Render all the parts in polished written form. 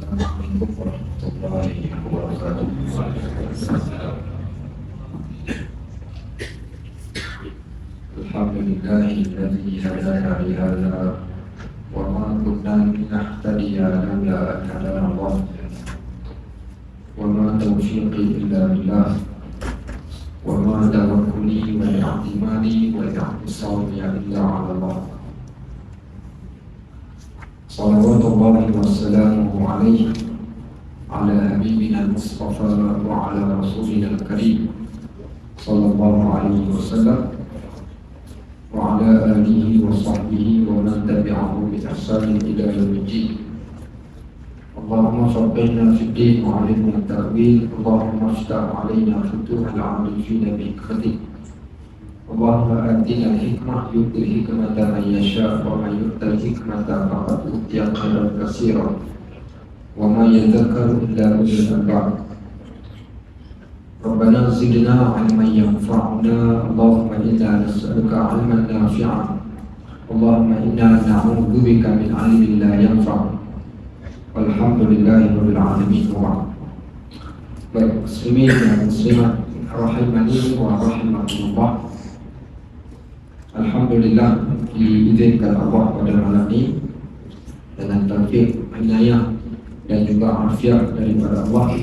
Assalamualaikum warahmatullahi wabarakatuh. Alhamdulillahilladzi hadana li hadza wa ma kunna linahtadiya laula an hadana Allah wa ma taufiqi illa billah wa ma tawakkuli wa i'timadi wa i'tisami illa 'ala Allah. Salawatullahi wassalamuhu alaihi ala habibina al-mustafa wa ala rasulina al-karim sallallahu alaihi wasallam wa ala alihi wa sahbihi wa man tabi'ahu bi ihsanin ila yaumiddin. Allahumma faqqihna fid din wa 'allimna at-ta'wil. Allahumma iftah 'alaina futuhal 'arifin bi hikmatik. Allahumma atina al-hikmah yu'til hikmata man yasha' wa man yu'tal hikmata faqad utiya khairan katsiran wa ma yadhakkaru illa ulul albab. Rabbana zidna 'ilman yanfa'una. Allahumma inna nas'aluka 'ilman nafi'an. Allahumma inna na'udzu bika min 'ilmin la yanfa'. Walhamdulillahi rabbil alamin. Baik, muslimin dan muslimat rahimani wa rahimakumullah. Alhamdulillah, diizinkan Allah pada malam ini dengan taufik, inayah dan juga afiat daripada Allah,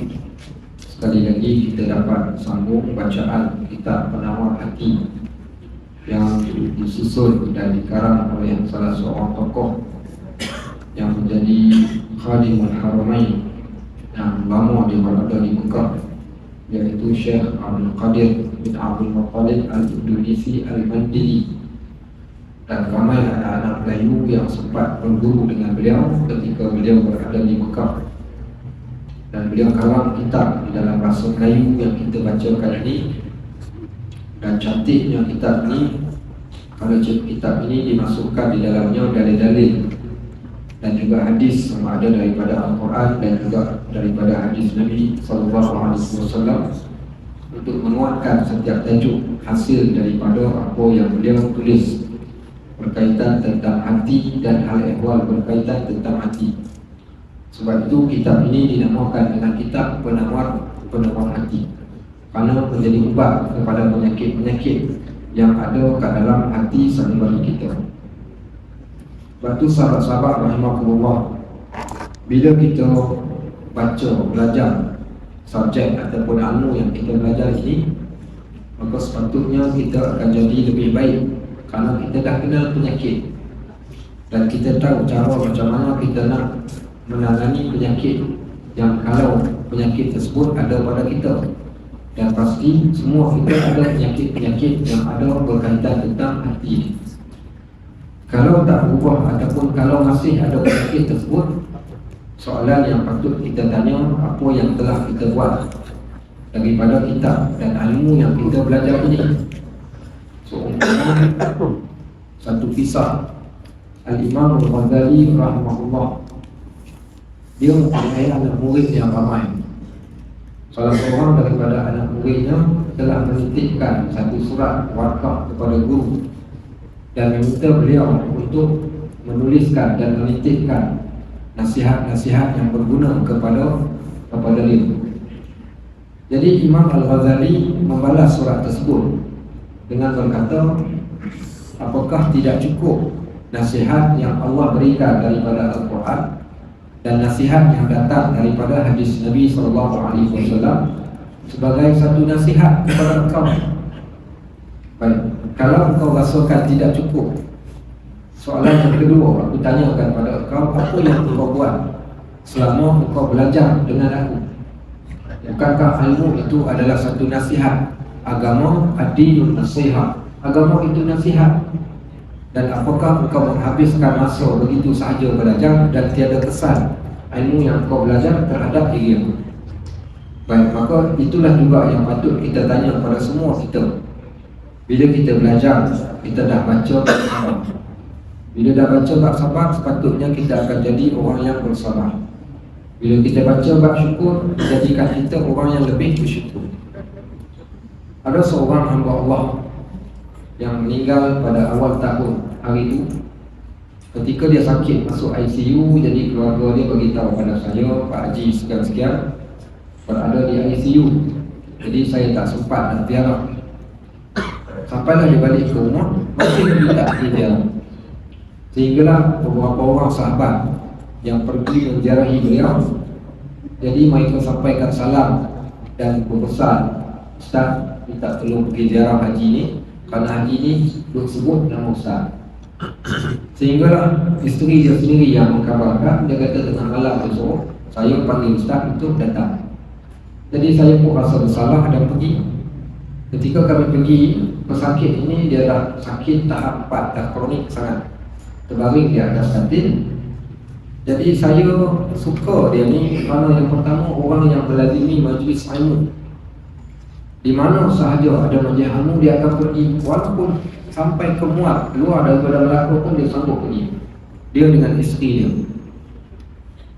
sekali lagi kita dapat sambung bacaan kitab Penawar Hati yang disusun dan dikarang oleh salah seorang tokoh yang menjadi Khadimul Haramain yang lama berada di Mekah, yaitu Syekh Abdul Qadir bin Abdul Muttalib Al-Indonesi Al-Mandiri. Dan ramai anak-anak Melayu yang sempat berguru dengan beliau ketika beliau berada di Mekah. Dan beliau karang kitab di dalam bahasa Melayu yang kita bacakan ini. Dan cantiknya kitab ini, kalau kitab ini dimasukkan di dalamnya dalil-dalil dan juga hadis sama ada daripada Al-Quran dan juga daripada hadis Nabi SAW untuk menguatkan setiap tajuk hasil daripada apa yang beliau tulis berkaitan tentang hati dan hal ehwal berkaitan tentang hati. Sebab itu kitab ini dinamakan dengan kitab penawar hati, kerana menjadi ubat kepada penyakit-penyakit yang ada kat dalam hati sanubari kita. Sebab itu sahabat-sahabat rahimakumullah, bila kita baca, belajar subjek ataupun ilmu yang kita belajar ini, maka sepatutnya kita akan jadi lebih baik kerana kita dah kenal penyakit dan kita tahu cara macam mana kita nak menangani penyakit yang kalau penyakit tersebut ada pada kita. Dan pasti semua kita ada penyakit-penyakit yang ada berkaitan tentang hati. Kalau tak berubah ataupun kalau masih ada penyakit tersebut, soalan yang patut kita tanya, apa yang telah kita buat daripada kitab dan ilmu yang kita belajar ini. Satu kisah Al-Imam Al-Ghazali rahimahullah, dia mempunyai anak murid yang ramai. Salah seorang daripada anak muridnya telah menitipkan satu surat warqah kepada guru dan meminta beliau untuk menuliskan dan menitipkan nasihat-nasihat yang berguna kepada dia. Jadi Imam Al-Ghazali membalas surat tersebut dengan berkata, apakah tidak cukup nasihat yang Allah berikan daripada Al-Quran dan nasihat yang datang daripada hadis Nabi SAW sebagai satu nasihat kepada engkau? Baik, kalau engkau rasakan tidak cukup, soalan yang kedua aku tanyakan pada engkau, apa yang engkau buat selama engkau belajar dengan aku? Bukankah ilmu itu adalah satu nasihat? Agama ad-dinun nasihat, agama itu nasihat. Dan apakah engkau menghabiskan masa begitu sahaja belajar dan tiada kesan ilmu yang kau belajar terhadap dirimu? Baik, maka itulah juga yang patut kita tanya pada semua kita. Bila kita belajar, kita dah baca bab sabar. Bila dah baca bab sabar, sepatutnya kita akan jadi orang yang bersabar. Bila kita baca bab syukur, jadikan kita orang yang lebih bersyukur. Ada seorang hamba Allah yang meninggal pada awal tahun hari itu, Ketika dia sakit masuk ICU, jadi keluarga dia beritahu pada saya, Pak Haji sekian-sekian berada di ICU. Jadi saya tak sempat nak ziarah. Sampailah dia balik ke rumah, masih minta ziarah. Sehinggalah beberapa orang sahabat yang pergi menziarahi beliau. Jadi mereka sampaikan salam dan berpesan, Ustaz, minta tolong pergi ziarah haji ni, kerana haji ni duk sebut nama Ustaz. Sehinggalah isteri dia sendiri yang mengkabarkan. Dia kata tengah malam besok saya panggil Ustaz untuk datang. Jadi saya pun rasa bersalah dan pergi. Ketika kami pergi, pesakit ini dia dah sakit tahap 4, dah kronik sangat, terbaring di atas katil. Jadi saya suka dia ni kerana yang pertama, orang yang melazimi majlis ilmu. Di mana sahaja ada majlis ilmu, dia akan pergi, walaupun sampai ke Muat, keluar daripada Melaka pun dia sanggup pergi. Dia dengan isteri dia.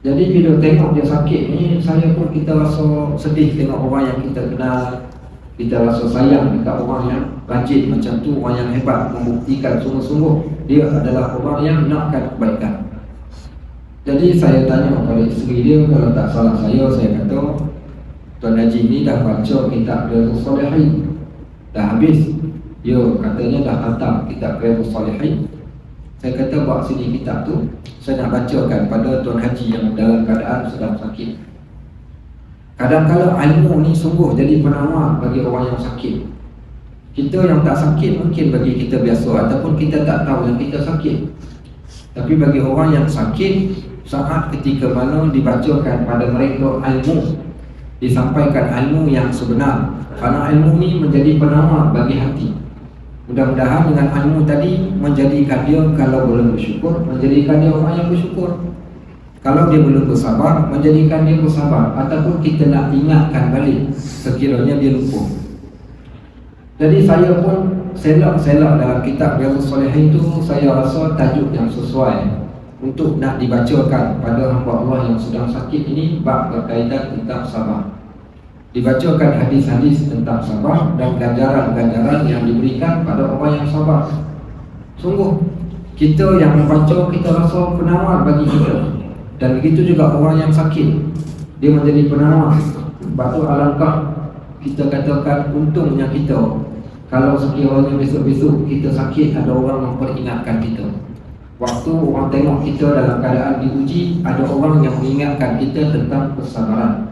Jadi bila tengok dia sakit ni, saya pun kita rasa sedih tengok orang yang kita kenal. Kita rasa sayang dekat orang yang rajin macam tu, orang yang hebat, membuktikan sungguh-sungguh dia adalah orang yang nakkan kebaikan. Jadi saya tanya kepada isteri dia, kalau tak salah saya kata, Tuan Haji ni dah baca kitab Riyadhus Shalihin, dah habis. Dia katanya dah khatam kitab Riyadhus Shalihin. Saya kata bawa sini kitab tu, saya nak bacakan pada Tuan Haji yang dalam keadaan sedang sakit. Kadang-kadang ilmu ni sungguh jadi penawar bagi orang yang sakit. Kita yang tak sakit mungkin bagi kita biasa, ataupun kita tak tahu yang kita sakit. Tapi bagi orang yang sakit, saat ketika mana dibacakan pada mereka ilmu, disampaikan ilmu yang sebenar, kerana ilmu ni menjadi penawar bagi hati. Mudah-mudahan dengan ilmu tadi menjadikan dia, kalau belum bersyukur, menjadikan dia orang yang bersyukur. Kalau dia belum bersabar, menjadikan dia bersabar. Ataupun kita nak ingatkan balik sekiranya dia lupa. Jadi saya pun selak-selak dalam kitab Riyadhus Shalihin itu, saya rasa tajuk yang sesuai untuk nak dibacakan pada hamba Allah yang sedang sakit ini, bab berkaitan tentang sabar. Dibacakan hadis-hadis tentang sabar dan ganjaran-ganjaran yang diberikan pada orang yang sabar. Sungguh kita yang membaca, kita rasa penawar bagi kita. Dan begitu juga orang yang sakit, dia menjadi penawar. Sebab tu alangkah kita katakan untungnya kita kalau sekiranya besok-besok kita sakit, ada orang memperingatkan kita. Waktu orang tengok kita dalam keadaan diuji, ada orang yang mengingatkan kita tentang kesabaran.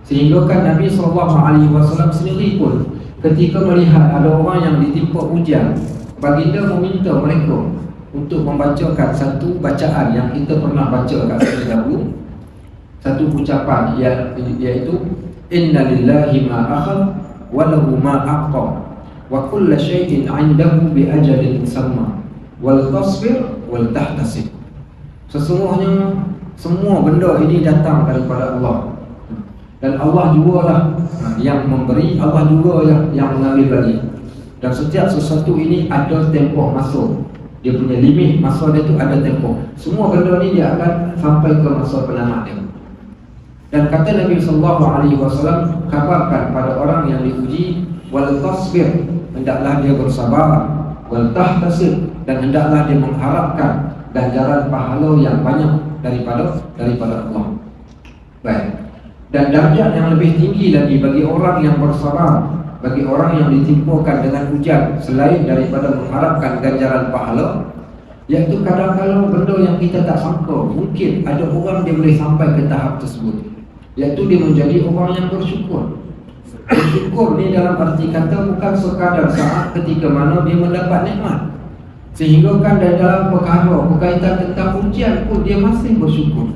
Sehingga kan Nabi SAW sendiri pun ketika melihat ada orang yang ditimpa ujian, baginda meminta mereka untuk membacakan satu bacaan yang kita pernah baca kat sini dahulu. Satu ucapan iaitu inna lillahi ma akhadha wa lahu ma a'ta wa kullu shay'in 'indahu bi ajalin musamma wal tasbir wal tahtasib. Sesungguhnya semua benda ini datang daripada Allah, dan Allah jugalah yang memberi, Allah juga yang mengambil lagi. Dan setiap sesuatu ini ada tempoh masuk. Dia punya limit masa dia tu ada tempoh. Semua benda ni dia akan sampai ke masa penamat dia. Dan kata Nabi SAW, kabarkan pada orang yang diuji, wal tasbir, hendaklah dia bersabar, wal tahtasib, dan hendaklah dia mengharapkan ganjaran pahala yang banyak daripada Allah. Baik. Dan darjat yang lebih tinggi lagi bagi orang yang bersabar, bagi orang yang ditimpakan dengan ujian selain daripada mengharapkan ganjaran pahala, iaitu kadang-kadang benda yang kita tak sangka, mungkin ada orang dia boleh sampai ke tahap tersebut, iaitu dia menjadi orang yang bersyukur. Bersyukur ni dalam arti kata bukan sekadar saat ketika mana dia mendapat nikmat, sehingga kan dalam perkara berkaitan tentang ujian pun dia masih bersyukur.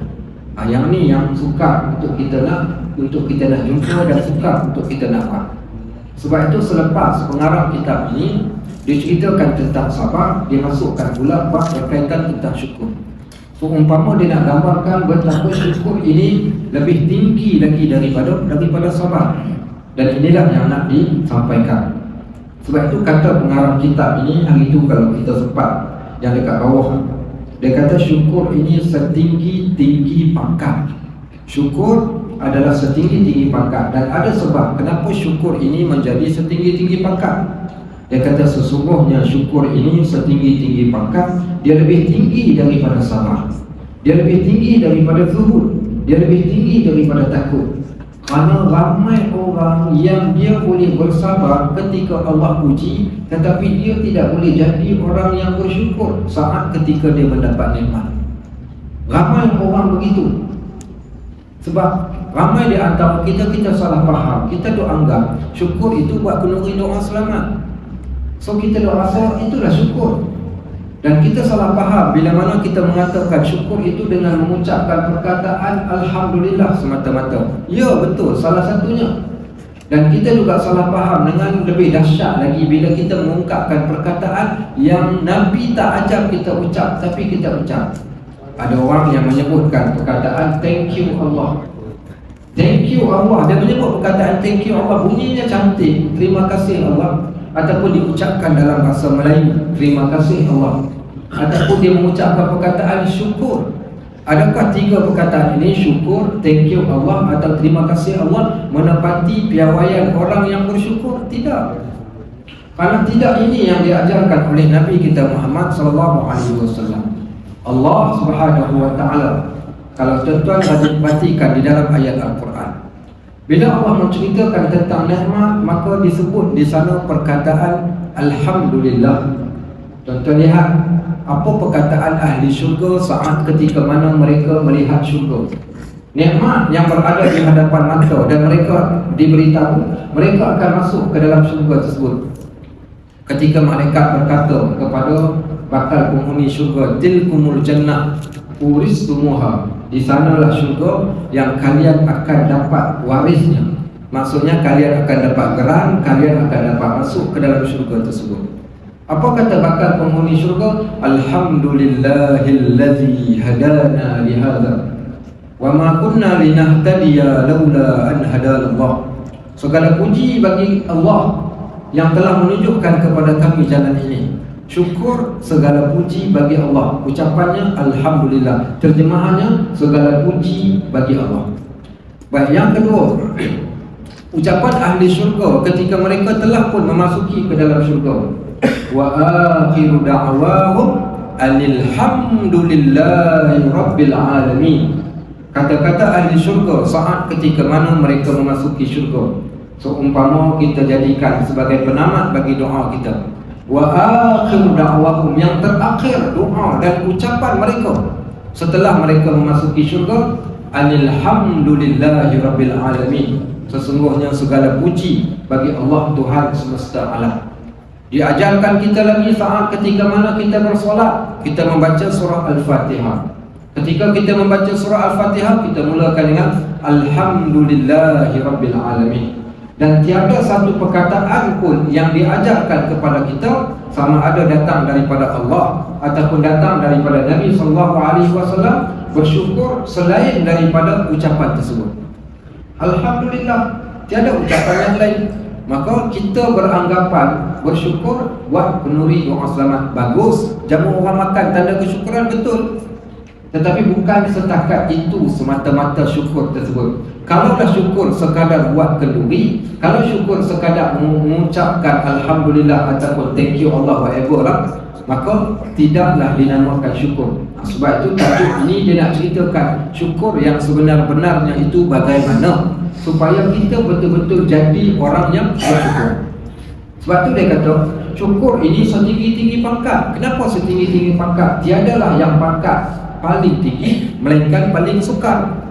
Yang ni yang sukar untuk kita nak jumpa, dan sukar untuk kita nampak. Sebab itu selepas pengarang kitab ini diceritakan tentang sabar, dia masukkan pula bab berkaitan tentang syukur. So umpama dia nak gambarkan betapa syukur ini lebih tinggi lagi daripada sabar. Dan inilah yang nak disampaikan. Sebab itu kata pengarang kitab ini hari itu, kalau kita sempat, yang dekat bawah, dia kata syukur ini setinggi-tinggi pangkat. Syukur adalah setinggi-tinggi pangkat, dan ada sebab kenapa syukur ini menjadi setinggi-tinggi pangkat, Dia kata sesungguhnya syukur ini setinggi-tinggi pangkat, dia lebih tinggi daripada sabar, dia lebih tinggi daripada zuhud, dia lebih tinggi daripada takut. Kerana ramai orang yang dia boleh bersabar ketika Allah uji, tetapi dia tidak boleh jadi orang yang bersyukur saat ketika dia mendapat nikmat. Ramai orang begitu. Sebab ramai di antara kita salah faham. Kita duk anggap syukur itu buat kenduri doa selamat. So kita duk rasa itulah syukur. Dan kita salah faham bila mana kita mengatakan syukur itu dengan mengucapkan perkataan Alhamdulillah semata-mata. Ya betul, salah satunya. Dan kita juga salah faham dengan lebih dahsyat lagi bila kita mengungkapkan perkataan yang Nabi tak ajar kita ucap, tapi kita ucap. Ada orang yang menyebutkan perkataan thank you Allah. Thank you Allah. Dia menyebut perkataan thank you Allah, bunyinya cantik, terima kasih Allah. Ataupun diucapkan dalam bahasa Melayu, terima kasih Allah. Ataupun dia mengucapkan perkataan syukur. Adakah tiga perkataan ini, syukur, thank you Allah atau terima kasih Allah, menepati piawaian orang yang bersyukur? Tidak. Karena tidak ini yang diajarkan oleh Nabi kita Muhammad SAW. Allah Subhanahu wa ta'ala, kalau tuan-tuan perhatikan di dalam ayat Al-Quran, bila Allah menceritakan tentang nikmat, maka disebut di sana perkataan Alhamdulillah. Tuan-tuan lihat apa perkataan ahli syurga saat ketika mana mereka melihat syurga, nikmat yang berada di hadapan mata, dan mereka diberitahu mereka akan masuk ke dalam syurga tersebut. Ketika malaikat berkata kepada bakal penghuni syurga, tilkumul jannah uristumuha, di sanalah syurga yang kalian akan dapat warisnya. Maksudnya kalian akan dapat geran, kalian akan dapat masuk ke dalam syurga tersebut. Apa kata bakal penghuni syurga? Alhamdulillahillazi hadana lihadza wa ma kunna linahtadiya laula an hadanallah. Segala puji bagi Allah yang telah menunjukkan kepada kami jalan ini. Syukur, segala puji bagi Allah. Ucapannya Alhamdulillah. Terjemahannya segala puji bagi Allah. Baik, yang kedua, ucapan ahli syurga ketika mereka telah pun memasuki ke dalam syurga. Wa akhiru da'wahum alhamdulillahi rabbil alamin. Kata-kata ahli syurga saat ketika mana mereka memasuki syurga, seumpama kita jadikan sebagai penamat bagi doa kita. Wa akhiru da'wahum, yang terakhir doa dan ucapan mereka setelah mereka memasuki syurga, alhamdulillahi rabbil alamin. Sesungguhnya segala puji bagi Allah Tuhan semesta alam. Diajarkan kita lagi saat ketika mana kita bersolat, kita membaca surah Al-Fatihah. Ketika kita membaca surah Al-Fatihah, kita mulakan dengan alhamdulillahi rabbil alamin. Dan tiada satu perkataan pun yang diajarkan kepada kita, sama ada datang daripada Allah ataupun datang daripada Nabi SAW, bersyukur selain daripada ucapan tersebut. Alhamdulillah, tiada ucapan yang lain. Maka kita beranggapan bersyukur buat penuri doa selamat, bagus, jamu orang makan, tanda kesyukuran, betul. Tetapi bukan setakat itu semata-mata syukur tersebut. Kalaulah syukur sekadar buat kenduri, kalau syukur sekadar mengucapkan Alhamdulillah ataupun thank you Allah whatever lah, maka tidaklah dinamakan syukur. Sebab itu tajuk ini dia nak ceritakan syukur yang sebenar-benarnya itu bagaimana supaya kita betul-betul jadi orang yang bersyukur. Sebab tu dia kata syukur ini setinggi-tinggi pangkat. Kenapa setinggi-tinggi pangkat? Tiadalah yang pangkat paling tinggi melainkan paling sukar.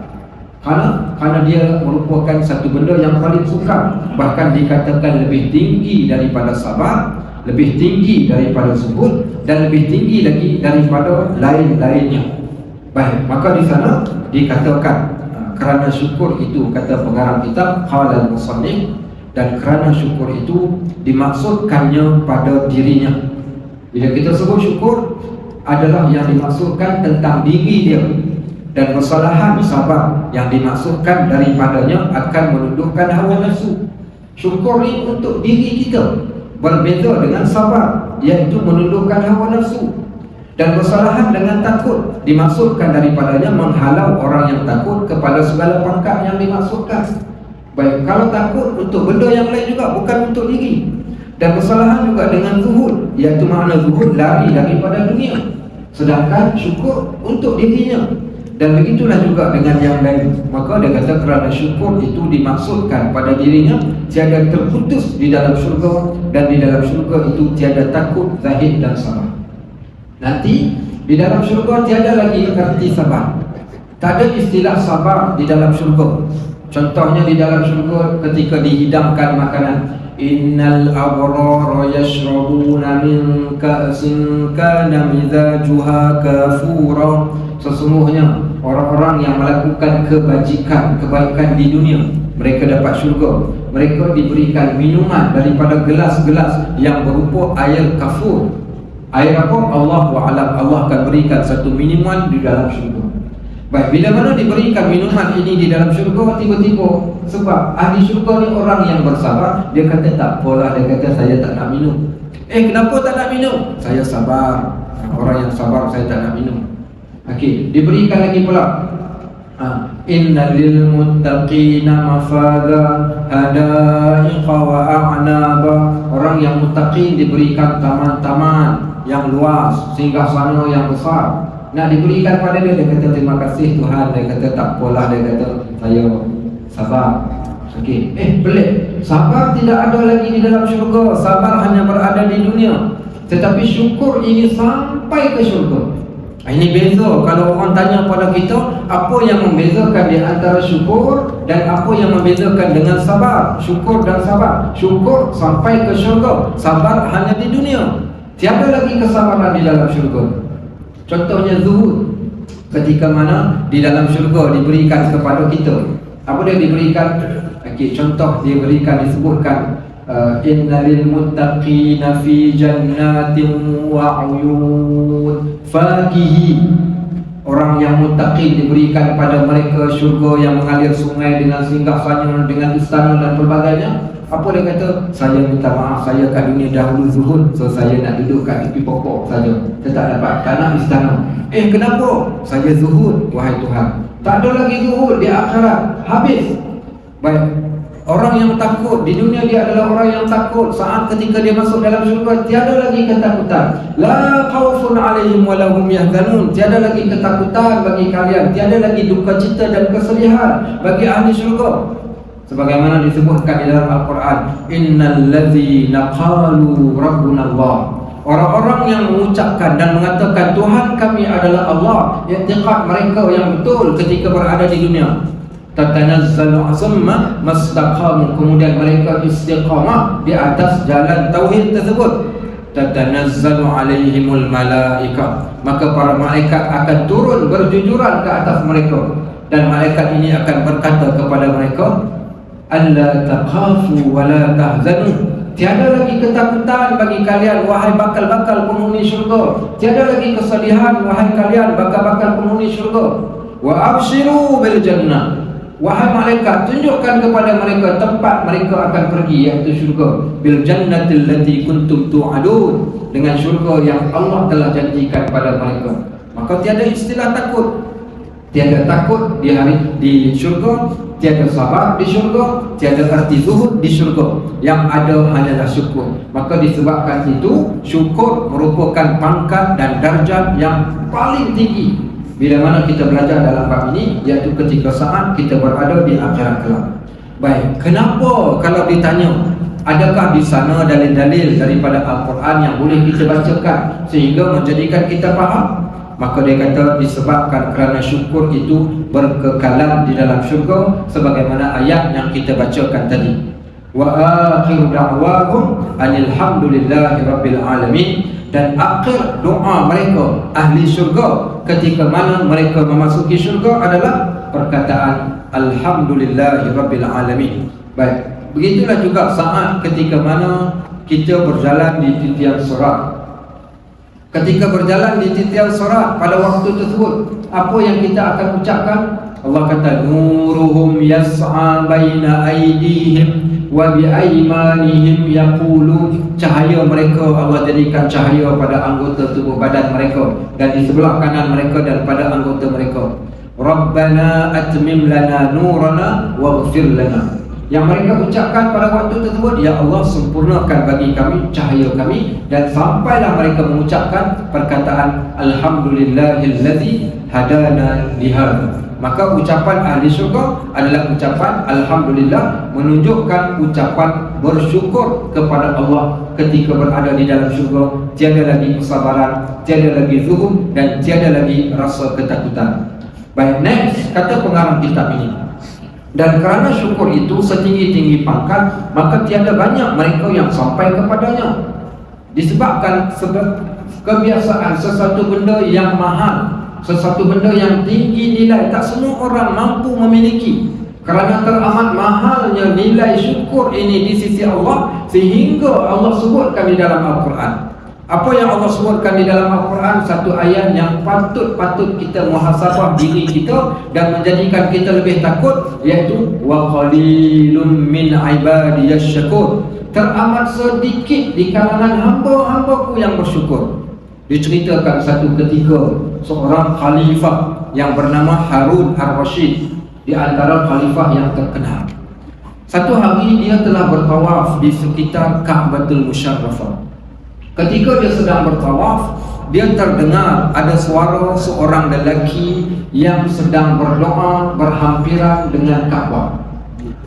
Karena dia merupakan satu benda yang paling sukar. Bahkan dikatakan lebih tinggi daripada sabar, lebih tinggi daripada zuhud, dan lebih tinggi lagi daripada lain-lainnya. Baik, maka di sana dikatakan kerana syukur itu, kata pengarang kitab qala al-musannif, dan kerana syukur itu dimaksudkannya pada dirinya. Bila kita sebut syukur, adalah yang dimaksudkan tentang diri dia, dan kesalahan sabar yang dimaksudkan daripadanya akan menundukkan hawa nafsu. Syukur ini untuk diri kita, berbeza dengan sabar, iaitu menundukkan hawa nafsu. Dan kesalahan dengan takut dimaksudkan daripadanya menghalau orang yang takut kepada segala pangkat yang dimaksudkan. Baik, kalau takut untuk benda yang lain juga, bukan untuk diri. Dan bersalahan juga dengan zuhud, iaitu makna zuhud lari daripada dunia, sedangkan syukur untuk dirinya. Dan begitulah juga dengan yang lain. Maka dia kata kerana syukur itu dimaksudkan pada dirinya, tiada terputus di dalam syurga, dan di dalam syurga itu tiada takut, zahid dan sabar. Nanti di dalam syurga tiada lagi arti sabar. Tak ada istilah sabar di dalam syurga. Contohnya di dalam syurga ketika dihidangkan makanan, innal abrara yashrabuna min ka'sin kana mizajuha kafura. Sesungguhnya orang-orang yang melakukan kebajikan, kebaikan di dunia, mereka dapat syurga. Mereka diberikan minuman daripada gelas-gelas yang berupa air kafur. Air apa? Allahu a'lam. Allah akan berikan satu minuman di dalam syurga. Baik, bila mana diberikan minuman ini di dalam syurga, tiba-tiba, sebab ahli syurga ni orang yang bersabar, dia kata tak apalah, dia kata saya tak nak minum. Kenapa tak nak minum? Saya sabar. Orang yang sabar, saya tak nak minum. Okey, diberikan lagi pula. Innal lil muttaqina mafada hadaiqa wa a'naba. Orang yang muttaqin diberikan taman-taman yang luas, singgahsana yang besar. Nak diberikan pada dia, dia kata terima kasih Tuhan. Dia kata tak apalah, dia kata saya sabar. Okey, pelik. Sabar tidak ada lagi di dalam syurga. Sabar hanya berada di dunia. Tetapi syukur ini sampai ke syurga. Ini beza. Kalau orang tanya pada kita, apa yang membezakan di antara syukur dan apa yang membezakan dengan sabar? Syukur dan sabar. Syukur sampai ke syurga, sabar hanya di dunia. Tiada lagi kesabaran di dalam syurga. Contohnya zuhud. Ketika mana di dalam syurga diberikan kepada kita, apa dia diberikan? Okey, contoh dia berikan, disebutkan innalil muttaqina fi jannatin wa uyun fakihi. Orang yang muttaqin diberikan pada mereka syurga yang mengalir sungai dengan singgahsana, dengan istana dan pelbagainya. Apa dia kata? Saya minta maaf, saya kat dunia dahulu zuhud, so saya nak duduk kat tepi pokok saja. Saya tak dapat, tak nak istana. Kenapa? Saya zuhud, wahai Tuhan. Tak ada lagi zuhud di akhirat, habis. Baik, orang yang takut di dunia, dia adalah orang yang takut. Saat ketika dia masuk dalam syurga, tiada lagi ketakutan. La khaufun alaihim wa lahum yahzanun. Tiada lagi ketakutan bagi kalian, tiada lagi duka cita dan kesedihan bagi ahli syurga. Sebagaimana disebutkan di dalam Al-Quran, innal ladzina qalu rabbuna Allah. Orang-orang yang mengucapkan dan mengatakan Tuhan kami adalah Allah, i'tiqad mereka yang betul ketika berada di dunia. Tatanazzalu summa mastaqamu, kemudian mereka istiqamah di atas jalan tauhid tersebut. Tatanazzalu alaihimul malaika, maka para malaikat akan turun berjujuran ke atas mereka, dan malaikat ini akan berkata kepada mereka, alla taqafu wa la tahzanu. Tiada lagi ketakutan bagi kalian wahai bakal-bakal penghuni syurga. Tiada lagi kesedihan wahai kalian bakal-bakal penghuni syurga. Wa abshiru bil jannah. Wahai malaikat, tunjukkan kepada mereka tempat mereka akan pergi, iaitu syurga. Bil jannatil lati kuntum tu'adun, dengan syurga yang Allah telah janjikan pada mereka. Maka tiada istilah takut. Tiada takut di syurga, tiada sabar di syurga, tiada arti zuhud di syurga. Yang ada hanyalah syukur. Maka disebabkan itu, syukur merupakan pangkat dan darjat yang paling tinggi bila mana kita belajar dalam bab ini, iaitu ketika saat kita berada di akhirat kelak. Baik, kenapa kalau ditanya adakah di sana dalil-dalil daripada Al-Quran yang boleh kita bacakan sehingga menjadikan kita faham? Maka dia kata disebabkan kerana syukur itu berkekalan di dalam syurga, sebagaimana ayat yang kita bacakan tadi. Wa akhiru da'wahum alhamdulillahi rabbil alamin. Dan akhir doa mereka ahli syurga ketika mana mereka memasuki syurga adalah perkataan alhamdulillahi rabbil alamin. Baik, begitulah juga saat ketika mana kita berjalan di titian sorat. Ketika berjalan di titian sorat pada waktu tersebut, apa yang kita akan ucapkan? Allah kata nuruhum yas'a baina aydihim wa bi aymanihim yaqulun. Cahaya mereka Allah jadikan cahaya pada anggota tubuh badan mereka, dan di sebelah kanan mereka dan pada anggota mereka. Rabbana atmim lana nurana waghfir lana. Yang mereka ucapkan pada waktu tersebut, ya Allah, sempurnakan bagi kami cahaya kami. Dan sampailah mereka mengucapkan perkataan Alhamdulillahillazi hadana lihada. Maka ucapan ahli syurga adalah ucapan Alhamdulillah, menunjukkan ucapan bersyukur kepada Allah ketika berada di dalam syurga. Tiada lagi kesabaran, tiada lagi zuhud, dan tiada lagi rasa ketakutan. Baik, next, kata pengarang kitab ini. Dan kerana syukur itu setinggi-tinggi pangkat, maka tiada banyak mereka yang sampai kepadanya. Disebabkan kebiasaan sesuatu benda yang mahal, sesuatu benda yang tinggi nilai, tak semua orang mampu memiliki. Kerana teramat mahalnya nilai syukur ini di sisi Allah, sehingga Allah sebutkan di dalam Al-Quran. Apa yang Allah sebutkan di dalam Al-Quran? Satu ayat yang patut kita muhasabah diri kita dan menjadikan kita lebih takut, iaitu wa qalilun min ibadiyasy syakur. Teramat sedikit di kalangan hamba-hambaku yang bersyukur. Diceritakan satu ketika seorang khalifah yang bernama Harun Ar-Rasyid, di antara khalifah yang terkenal. Satu hari dia telah bertawaf di sekitar Ka'batul Musyarrafah. Ketika dia sedang bertawaf, dia terdengar ada suara seorang lelaki yang sedang berdoa berhampiran dengan Ka'bah.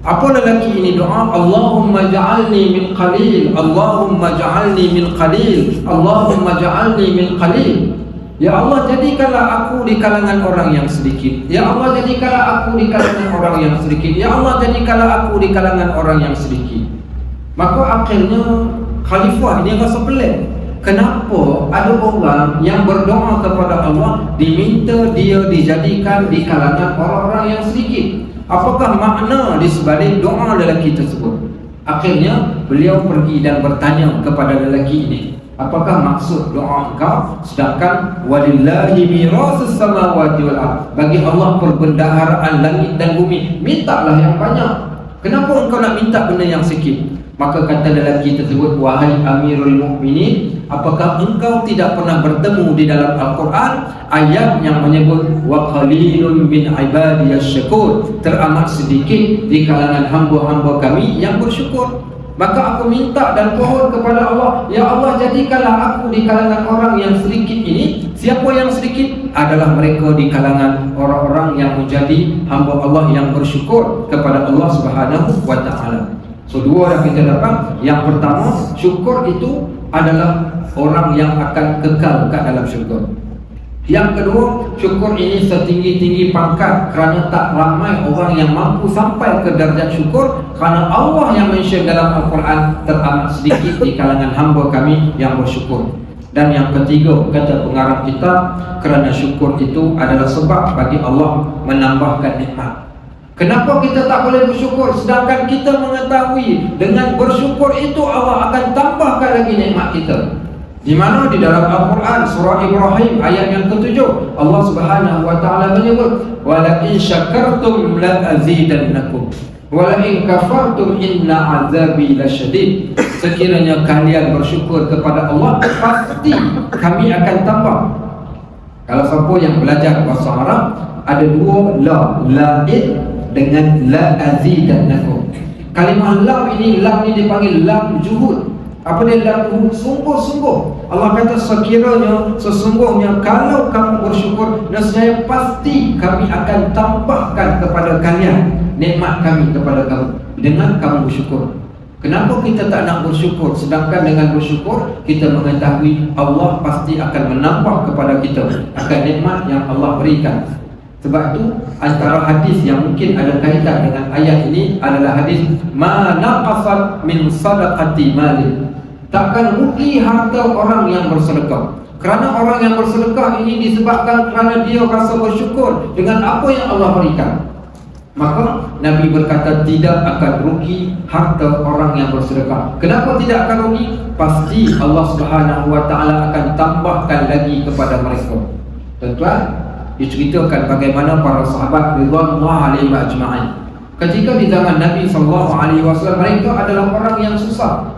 Apa lelaki ini doa? Allahumma ja'alni min qalil, Allahumma ja'alni min qalil, Allahumma ja'alni min qalil. Ya Allah, jadikanlah aku di kalangan orang yang sedikit. Ya Allah, jadikanlah aku di kalangan orang yang sedikit. Ya Allah, jadikanlah aku di kalangan orang yang sedikit. Maka akhirnya khalifah ini rasa pelik. Kenapa ada orang yang berdoa kepada Allah diminta dia dijadikan di kalangan orang-orang yang sedikit? Apakah makna di sebalik doa lelaki tersebut? Akhirnya beliau pergi dan bertanya kepada lelaki ini, apakah maksud doa engkau? Sedangkan walillahi mirasus samawati wal ardh, bagi Allah perbendaharaan langit dan bumi, mintalah yang banyak. Kenapa engkau nak minta benda yang sikit? Maka kata lelaki tersebut, wahai Amirul Mukminin, apakah engkau tidak pernah bertemu di dalam Al-Quran ayat yang menyebut wa qalilun min ibadiyasy syakur, teramat sedikit di kalangan hamba-hamba kami yang bersyukur. Maka aku minta dan pohon kepada Allah, ya Allah, jadikanlah aku di kalangan orang yang sedikit ini. Siapa yang sedikit? Adalah mereka di kalangan orang-orang yang menjadi hamba Allah yang bersyukur kepada Allah Subhanahu wa ta'ala. So, dua yang kita dapat. Yang pertama, syukur itu adalah orang yang akan kekal ke dalam syurga. Yang kedua, syukur ini setinggi-tinggi pangkat kerana tak ramai orang yang mampu sampai ke darjat syukur, kerana Allah yang mention dalam Al-Quran, teramat sedikit di kalangan hamba kami yang bersyukur. Dan yang ketiga, kata pengarang kitab, kerana syukur itu adalah sebab bagi Allah menambahkan nikmat. Kenapa kita tak boleh bersyukur sedangkan kita mengetahui dengan bersyukur itu Allah akan tambahkan lagi nikmat kita? Di mana di dalam Al-Quran surah Ibrahim ayat yang ke-7, Allah Subhanahu wa taala menyebut, "Wa la in syakartum la azidannakum wa la in kafartum inna azabi lasyadid." Sekiranya kalian bersyukur kepada Allah, pasti kami akan tambah. Kalau siapa yang belajar bahasa Arab, ada dua la dengan la azidannakum. Kalimah lam ini dipanggil lam juhud. Apa dia lam juhud? Sungguh-sungguh. Allah kata sesungguhnya kalau kamu bersyukur, nescaya pasti kami akan tambahkan kepada kalian nikmat kami kepada kamu dengan kamu bersyukur. Kenapa kita tak nak bersyukur? Sedangkan dengan bersyukur kita mengetahui Allah pasti akan menambah kepada kita akan nikmat yang Allah berikan. Sebab itu antara hadis yang mungkin ada kaitan dengan ayat ini adalah hadis ma naqasat min sadaqati mali. Takkan rugi harta orang yang bersedekah. Kerana orang yang bersedekah ini disebabkan kerana dia rasa bersyukur dengan apa yang Allah berikan. Maka Nabi berkata tidak akan rugi harta orang yang bersedekah. Kenapa tidak akan rugi? Pasti Allah Subhanahu wa taala akan tambahkan lagi kepada mereka. Tuan-tuan, diceritakan bagaimana para sahabat ridwanullah alaihim ajma'in ketika di zaman Nabi SAW, mereka adalah orang yang susah.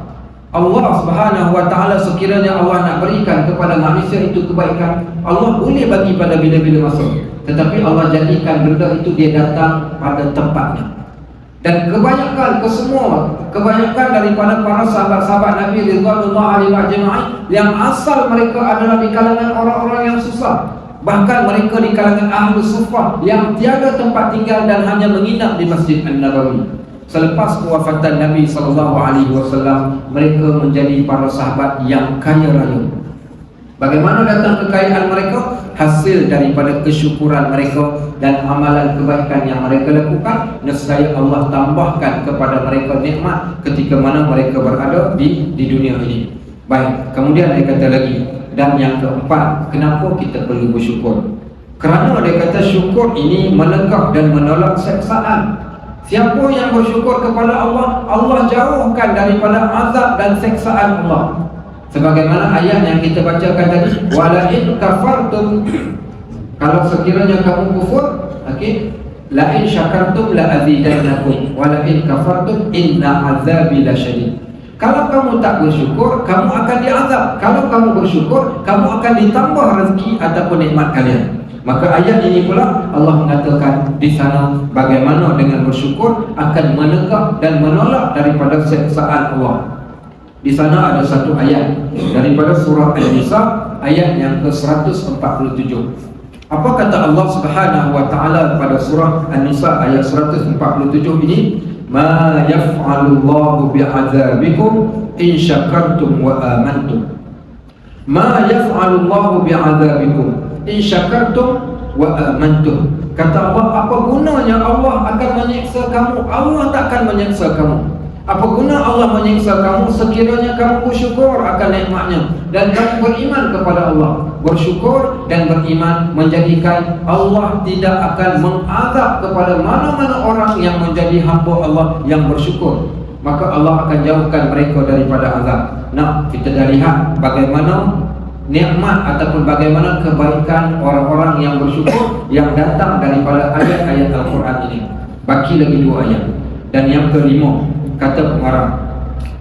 Allah Subhanahu wa taala sekiranya Allah nak berikan kepada manusia itu kebaikan, Allah boleh bagi pada bila-bila masa. Tetapi Allah jadikan benda itu dia datang pada tempatnya. Dan kebanyakan daripada para sahabat-sahabat Nabi ridwanullah alaihi ajma'in yang asal mereka adalah di kalangan orang-orang yang susah. Bahkan mereka di kalangan ahli suffah yang tiada tempat tinggal dan hanya menginap di Masjid An-Nabawi. Selepas kewafatan Nabi SAW, mereka menjadi para sahabat yang kaya raya. Bagaimana datang kekayaan mereka? Hasil daripada kesyukuran mereka dan amalan kebaikan yang mereka lakukan. Nescaya Allah tambahkan kepada mereka nikmat ketika mana mereka berada di dunia ini. Baik, kemudian dia kata lagi, dan yang keempat, kenapa kita perlu bersyukur? Kerana dia kata syukur ini menegak dan menolak seksaan. Siapa yang bersyukur kepada Allah, Allah jauhkan daripada azab dan seksaan Allah. Sebagaimana ayat yang kita bacakan tadi, wala in kafartum, kalau sekiranya kamu kufur, okey, la in syakartum la azidannakum wala in kafartum inna azabi lasyadid. Kalau kamu tak bersyukur, kamu akan diazab. Kalau kamu bersyukur, kamu akan ditambah rezeki ataupun nikmat kalian. Maka ayat ini pula Allah mengatakan di sana bagaimana dengan bersyukur akan menegak dan menolak daripada seksaan Allah. Di sana ada satu ayat daripada surah An-Nisa ayat yang ke-147. Apa kata Allah Subhanahu wa taala pada surah An-Nisa ayat 147 ini? Ma yaf'alullahu bi'adzabikum in syakartum wa amantum. Ma yaf'alullahu bi'adzabikum in syakartum wa amantum. Kata Allah, apa gunanya Allah akan menyiksa kamu? Allah takkan menyiksa kamu. Apa guna Allah menyiksa kamu sekiranya kamu bersyukur akan nikmatnya dan kamu beriman kepada Allah. Bersyukur dan beriman menjadikan Allah tidak akan mengazab kepada mana-mana orang yang menjadi hamba Allah yang bersyukur. Maka Allah akan jauhkan mereka daripada azab. Nah, kita dah lihat bagaimana nikmat ataupun bagaimana kebaikan orang-orang yang bersyukur yang datang daripada ayat-ayat Al-Quran ini. Baki lagi dua ayat. Dan yang kelima, kata pengarang,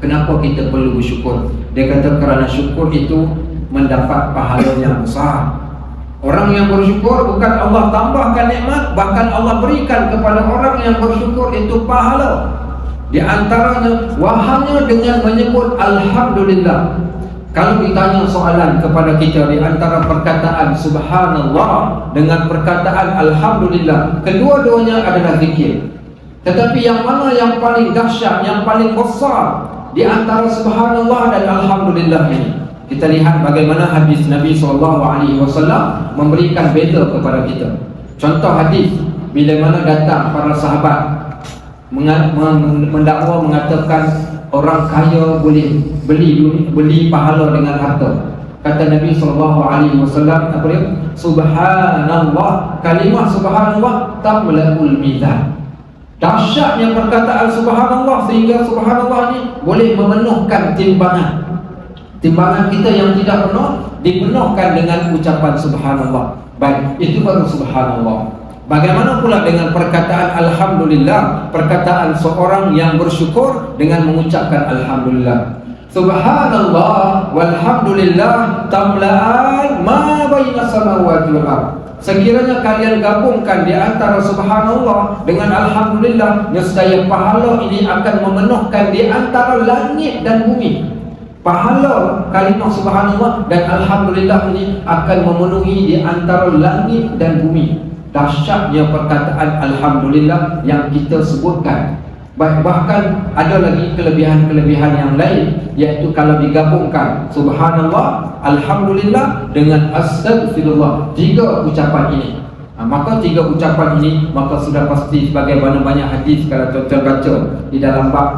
kenapa kita perlu bersyukur? Dia kata kerana syukur itu mendapat pahala yang besar. Orang yang bersyukur bukan Allah tambahkan nikmat, bahkan Allah berikan kepada orang yang bersyukur itu pahala. Di antaranya wahanya dengan menyebut Alhamdulillah. Kalau ditanya soalan kepada kita di antara perkataan Subhanallah dengan perkataan Alhamdulillah, kedua-duanya adalah zikir. Tetapi yang mana yang paling dahsyat, yang paling besar di antara Subhanallah dan Alhamdulillah ini? Kita lihat bagaimana hadis Nabi SAW memberikan beza kepada kita. Contoh hadis, bila mana datang para sahabat mendakwa mengatakan orang kaya boleh beli pahala dengan harta. Kata Nabi SAW, apa dia? Subhanallah, kalimah Subhanallah tamla'ul mizan. Dahsyatnya perkataan Subhanallah sehingga Subhanallah ni boleh memenuhkan timbangan. Timbangan kita yang tidak penuh dipenuhkan dengan ucapan Subhanallah. Baik, itu baru Subhanallah. Bagaimana pula dengan perkataan Alhamdulillah, perkataan seorang yang bersyukur dengan mengucapkan Alhamdulillah. Subhanallah walhamdulillah tamla'an ma baina samawati wal ardh. Sekiranya kalian gabungkan di antara Subhanallah dengan Alhamdulillah, nescaya pahala ini akan memenuhkan di antara langit dan bumi. Pahala kalimah Subhanallah dan Alhamdulillah ini akan memenuhi di antara langit dan bumi. Dahsyatnya perkataan Alhamdulillah yang kita sebutkan. Bahkan ada lagi kelebihan-kelebihan yang lain, iaitu kalau digabungkan Subhanallah, Alhamdulillah dengan Astagfirullah, tiga ucapan ini, maka tiga ucapan ini maka sudah pasti sebagaimana banyak hadis kalau tuan-tuan baca di dalam bab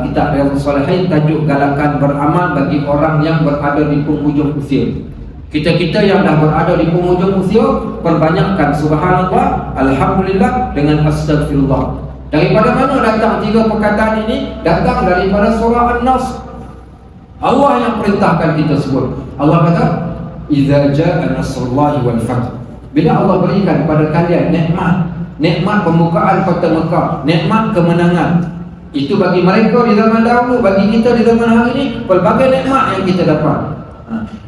kitab Riyadhus Shalihin, tajuk galakan beramal bagi orang yang berada di penghujung usia. Kita yang dah berada di penghujung usia, perbanyakkan Subhanallah, Alhamdulillah dengan Astagfirullah. Daripada mana datang tiga perkataan ini? Datang daripada surah An-Nas. Allah yang perintahkan kita sebut. Allah kata, "Idza jaa nasrullahi wal fath." Bila Allah berikan kepada kalian nikmat pembukaan kota Mekah, nikmat kemenangan, itu bagi mereka di zaman dahulu, bagi kita di zaman hari ini, pelbagai nikmat yang kita dapat.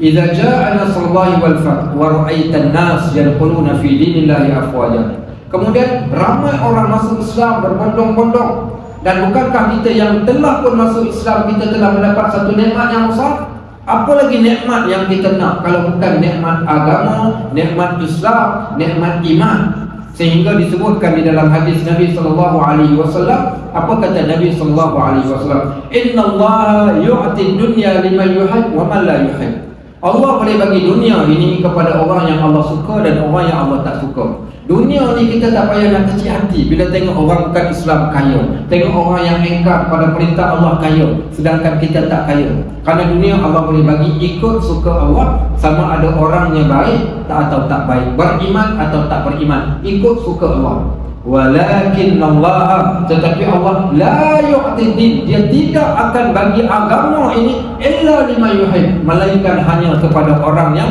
Idza jaa nasrullahi wal fath wa ra'aitan nas yadkhuluna fi dinillahi afwaja. Kemudian ramai orang masuk Islam berbondong-bondong. Dan bukankah kita yang telah pun masuk Islam, kita telah mendapat satu nikmat yang besar? Apa lagi nikmat yang kita nak kalau bukan nikmat agama, nikmat Islam, nikmat iman? Sehingga disebutkan di dalam hadis Nabi sallallahu alaihi wasallam, apa kata Nabi sallallahu alaihi wasallam? Innallaha yu'ti dunya liman yuhib wa man la yuhib. Allah boleh bagi dunia ini kepada orang yang Allah suka dan orang yang Allah tak suka. Dunia ni kita tak payah nak kecil hati bila tengok orang bukan Islam kaya, tengok orang yang engkar pada perintah Allah kaya, sedangkan kita tak kaya. Kerana dunia Allah boleh bagi ikut suka Allah, sama ada orangnya baik atau tak baik, beriman atau tak beriman, ikut suka Allah. Walakin Allah, tetapi Allah la yu'ti din, dia tidak akan bagi agama ini illa lima yuhib, melainkan hanya kepada orang yang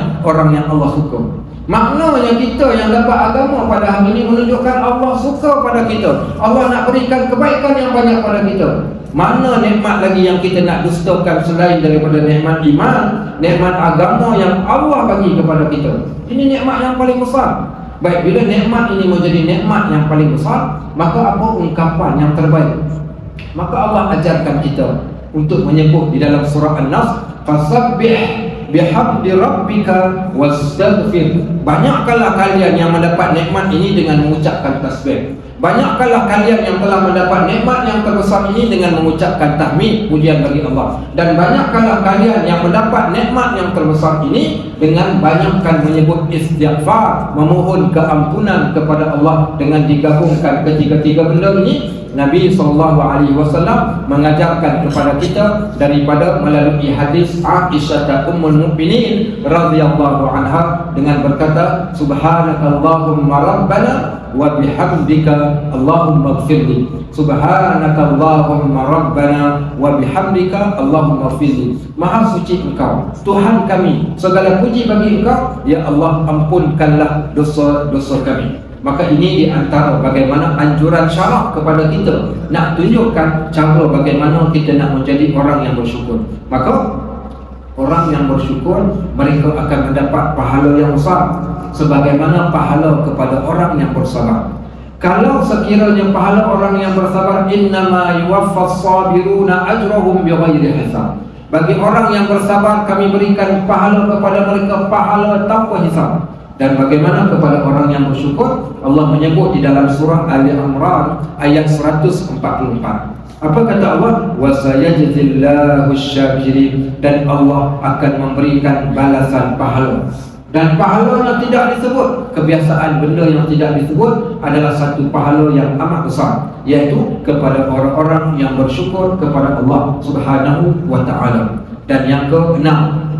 Allah suka. Maknanya kita yang dapat agama pada hari ini menunjukkan Allah suka pada kita. Allah nak berikan kebaikan yang banyak pada kita. Mana nikmat lagi yang kita nak dustakan selain daripada nikmat iman, nikmat agama yang Allah bagi kepada kita? Ini nikmat yang paling besar. Baik, bila nikmat ini menjadi nikmat yang paling besar, maka apa ungkapan yang terbaik? Maka Allah ajarkan kita untuk menyebut di dalam surah An-Nas, fasabbih bihamdi rabbika wastaghfir. Banyakkanlah kalian yang mendapat nikmat ini dengan mengucapkan tasbih. Banyakkanlah kalian yang telah mendapat nikmat yang terbesar ini dengan mengucapkan tahmid, pujian bagi Allah. Dan banyakkanlah kalian yang mendapat nikmat yang terbesar ini dengan banyakkan menyebut istighfar, memohon keampunan kepada Allah. Dengan digabungkan ketiga-tiga benda ini, Nabi SAW mengajarkan kepada kita daripada melalui hadis Aisyah Ummul Mukminin radhiyallahu anha dengan berkata, subhanakallahumma rabbana wa bihamdika Allahumma ighfirli. Subhanakallahumma rabbana wa bihamdika Allahumma ighfirli. Maha suci Engkau Tuhan kami, segala puji bagi Engkau, ya Allah, ampunkanlah dosa-dosa kami. Maka ini di antara bagaimana anjuran syarak kepada kita, nak tunjukkan cara bagaimana kita nak menjadi orang yang bersyukur. Maka orang yang bersyukur, mereka akan mendapat pahala yang besar, sebagaimana pahala kepada orang yang bersabar. Kalau sekiranya pahala orang yang bersabar, innama yuwaffas sabiruna ajrahum bighairi hisab. Bagi orang yang bersabar, kami berikan pahala kepada mereka, pahala tanpa hisab. Dan bagaimana kepada orang yang bersyukur? Allah menyebut di dalam surah Ali Imran ayat 144. Apa kata Allah? Wa sayajzillahu asy-syakirin, dan Allah akan memberikan balasan pahala. Dan pahalanya tidak disebut. Kebiasaan benda yang tidak disebut adalah satu pahala yang amat besar, yaitu kepada orang-orang yang bersyukur kepada Allah Subhanahu wa taala. Dan yang keenam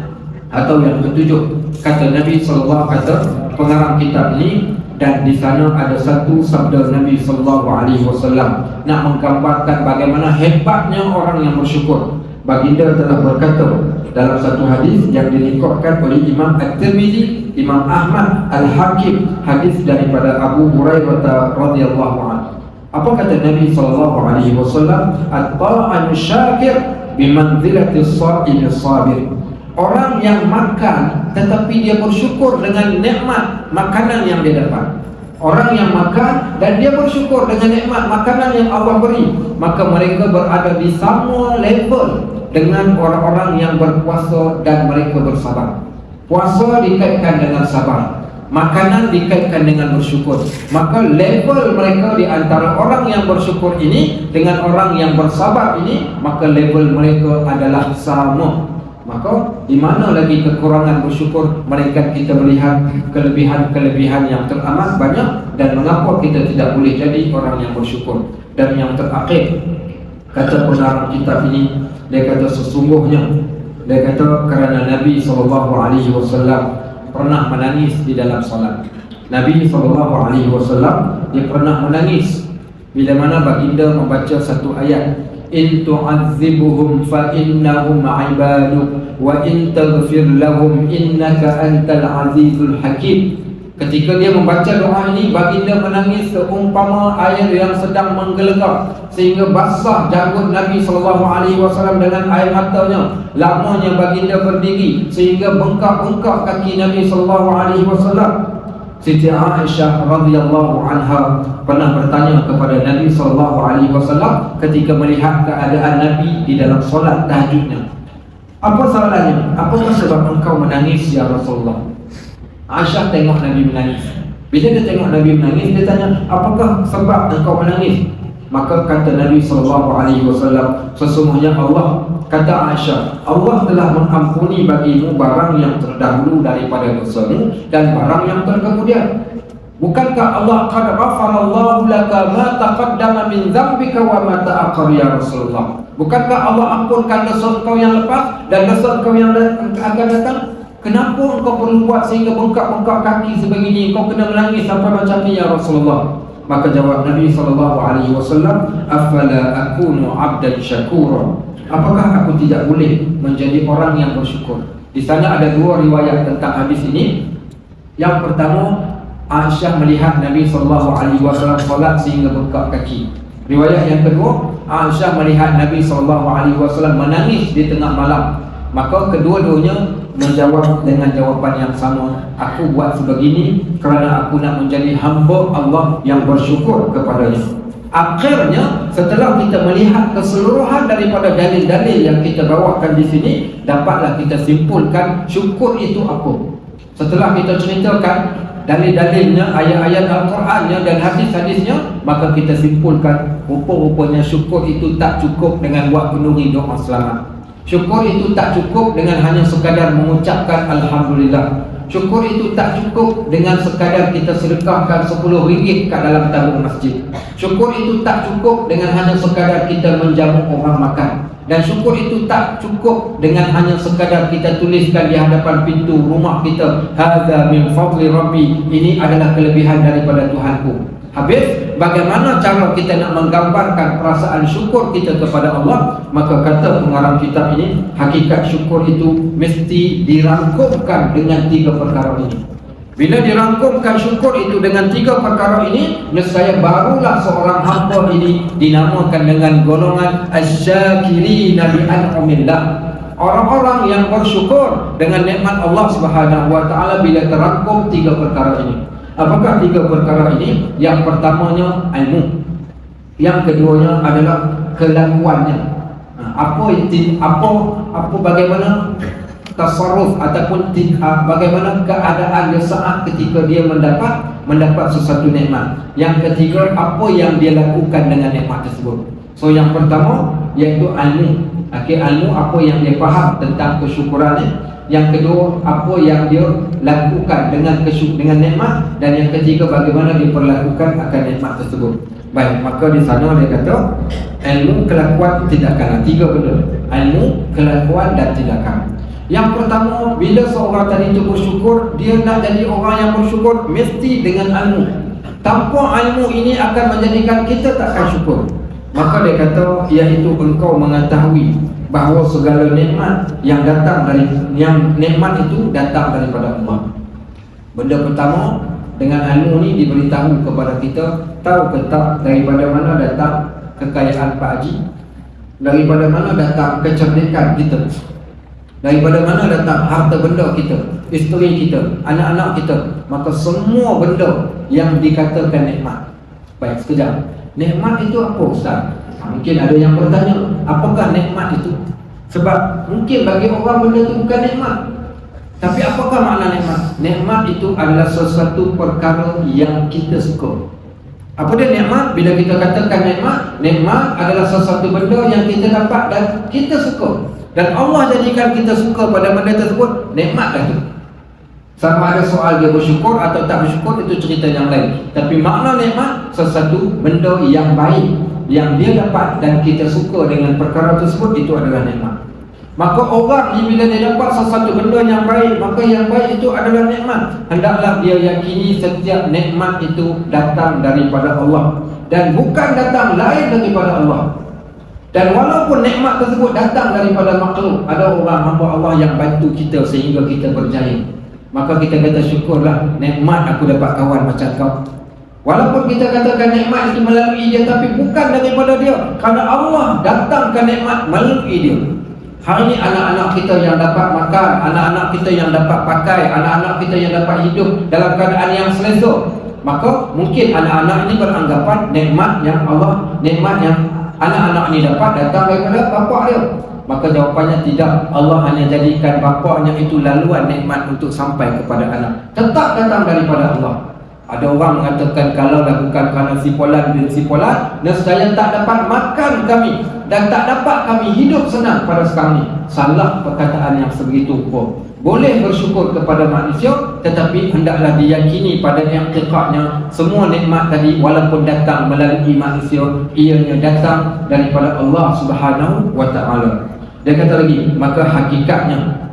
atau yang ketujuh, kata Nabi sallallahu kata pengarang kitab ini, dan di sana ada satu sabda Nabi sallallahu alaihi wasallam nak menggambarkan bagaimana hebatnya orang yang bersyukur. Baginda telah berkata dalam satu hadis yang diriwayatkan oleh Imam At-Tirmizi, Imam Ahmad, Al-Hakim, hadis daripada Abu Hurairah radhiyallahu anhu. Apa kata Nabi sallallahu alaihi wasallam? At-ta'am syakir bimanzilati as-sha'im as-sabir. Orang yang makan tetapi dia bersyukur dengan nikmat makanan yang dia dapat. Orang yang makan dan dia bersyukur dengan nikmat makanan yang Allah beri, maka mereka berada di sama level dengan orang-orang yang berpuasa dan mereka bersabar. Puasa dikaitkan dengan sabar, makanan dikaitkan dengan bersyukur. Maka level mereka di antara orang yang bersyukur ini dengan orang yang bersabar ini, maka level mereka adalah sama. Maka di mana lagi kekurangan bersyukur, melainkan kita melihat kelebihan-kelebihan yang teramat banyak. Dan mengapa kita tidak boleh jadi orang yang bersyukur? Dan yang terakhir, kata pengarang kitab ini, dia kata sesungguhnya, dia kata kerana Nabi SAW pernah menangis di dalam salat. Nabi SAW dia pernah menangis bila mana baginda membaca satu ayat, in tu'adzibuhum fa innahum 'ibaduk wa in taghfir lahum innaka antal azizul hakim. Ketika dia membaca doa ini, baginda menangis seumpama air yang sedang menggelegak sehingga basah janggut Nabi SAW dengan air matanya. Lamanya baginda berdiri sehingga bengkak-bengkak kaki Nabi SAW. Siti Aisyah radhiyallahu anha pernah bertanya kepada Nabi sallallahu alaihi wasallam ketika melihat keadaan Nabi di dalam solat tahajudnya. Apa salahnya? Apakah sebab engkau menangis ya Rasulullah? Aisyah tengok Nabi menangis. Bila dia tengok Nabi menangis, dia tanya, apakah sebab engkau menangis? Maka kata Nabi SAW, sesungguhnya Allah, kata Aisyah, Allah telah mengampuni bagimu barang yang terdahulu daripada dosamu dan barang yang terkemudian. Bukankah Allah qad ghafarallahu laka ma taqaddama min dzambika wa ma ta'akhkhar ya Rasulullah? Bukankah Allah ampunkan dosa engkau yang lepas dan dosa engkau yang akan datang? Kenapa engkau perlu buat sehingga bengkak-bengkak kaki sebegini? Engkau kena menangis sampai macam ni ya Rasulullah. Maka jawab Nabi SAW, afala akunu abdan syakura, apakah aku tidak boleh menjadi orang yang bersyukur? Di sana ada dua riwayat tentang hadis ini. Yang pertama, Aisyah melihat Nabi SAW solat sehingga bengkak kaki. Riwayat yang kedua, Aisyah melihat Nabi SAW menangis di tengah malam. Maka kedua-duanya menjawab dengan jawapan yang sama, aku buat sebegini kerana aku nak menjadi hamba Allah yang bersyukur kepadanya. Akhirnya setelah kita melihat keseluruhan daripada dalil-dalil yang kita bawakan di sini, dapatlah kita simpulkan syukur itu apa. Setelah kita ceritakan dalil-dalilnya, ayat-ayat Al-Qurannya dan hadis-hadisnya, maka kita simpulkan rupa-rupanya syukur itu tak cukup dengan buat penuhi doa selamat. Syukur itu tak cukup dengan hanya sekadar mengucapkan Alhamdulillah. Syukur itu tak cukup dengan sekadar kita sedekahkan 10 ringgit kat dalam tabung masjid. Syukur itu tak cukup dengan hanya sekadar kita menjamu orang makan. Dan syukur itu tak cukup dengan hanya sekadar kita tuliskan di hadapan pintu rumah kita, hadza min fadli rabbi, ini adalah kelebihan daripada Tuhanku. Habis, bagaimana cara kita nak menggambarkan perasaan syukur kita kepada Allah? Maka kata pengarang kitab ini, hakikat syukur itu mesti dirangkumkan dengan 3 perkara ini. Bila dirangkumkan syukur itu dengan 3 perkara ini, nescaya barulah seorang hamba ini dinamakan dengan golongan asyakirina bi an'amillah. Orang-orang yang bersyukur dengan nikmat Allah Subhanahu wa taala bila terangkum 3 perkara ini. Apakah 3 perkara ini? Yang pertamanya ilmu. Yang keduanya adalah kelakuannya. Bagaimana tasarruf ataupun bagaimana keadaan dia saat ketika dia mendapat sesuatu nikmat. Yang ketiga, apa yang dia lakukan dengan nikmat tersebut. So yang pertama iaitu ilmu. Ilmu apa yang dia faham tentang kesyukurannya. Yang kedua, apa yang dia lakukan dengan nikmat. Dan yang ketiga, bagaimana dia perlakukan akan nikmat tersebut. Baik, maka di sana dia kata ilmu, kelakuan, tindakan. 3 benda: ilmu, kelakuan dan tindakan. Yang pertama, bila seorang tadi itu bersyukur, dia nak jadi orang yang bersyukur mesti dengan ilmu. Tanpa ilmu ini akan menjadikan kita takkan syukur. Maka dia kata, iaitu engkau mengetahui bahawa segala nikmat yang nikmat itu datang daripada Allah. Benda pertama, dengan ilmu ni diberitahu kepada kita, tahu ke tak daripada mana datang kekayaan Pak Haji, daripada mana datang kecerdikan kita, daripada mana datang harta benda kita, isteri kita, anak-anak kita. Maka semua benda yang dikatakan nikmat. Baik, sekejap, nikmat itu apa Ustaz? Mungkin ada yang bertanya, apakah nikmat itu? Sebab mungkin bagi orang benda itu bukan nikmat. Tapi apakah makna nikmat? Nikmat itu adalah sesuatu perkara yang kita suka. Apa dia nikmat? Bila kita katakan nikmat adalah sesuatu benda yang kita dapat dan kita suka. Dan Allah jadikan kita suka pada benda tersebut, nikmatlah itu. Sama ada soal dia bersyukur atau tak bersyukur, itu cerita yang lain. Tapi makna nikmat, sesuatu benda yang baik yang dia dapat dan kita suka dengan perkara tersebut, itu adalah nikmat. Maka orang bila dia dapat sesuatu benda yang baik, maka yang baik itu adalah nikmat. Hendaklah dia yakini setiap nikmat itu datang daripada Allah dan bukan datang lain daripada Allah. Dan walaupun nikmat tersebut datang daripada makhluk, ada orang hamba Allah yang bantu kita sehingga kita berjaya, maka kita kata syukurlah, nikmat aku dapat kawan macam kau. Walaupun kita katakan nikmat itu melalui dia, tapi bukan daripada dia, kerana Allah datangkan nikmat melalui dia. Hari ini anak-anak kita yang dapat makan, anak-anak kita yang dapat pakai, anak-anak kita yang dapat hidup dalam keadaan yang selesa. Maka mungkin anak-anak ini beranggapan nikmat yang anak-anak ini dapat datang daripada bapa dia. Maka jawapannya tidak. Allah hanya jadikan bapanya itu laluan nikmat untuk sampai kepada anak. Tetap datang daripada Allah. Ada orang mengatakan kalau dah bukan kerana si Polan bin si Polan, nescaya tak dapat makan kami dan tak dapat kami hidup senang pada sekarang ni. Salah perkataan yang sebegitu pun. Boleh bersyukur kepada manusia, tetapi hendaklah diyakini pada i'tiqadnya semua nikmat tadi walaupun datang melalui manusia, ianya datang daripada Allah Subhanahu wa taala. Dia kata lagi, maka hakikatnya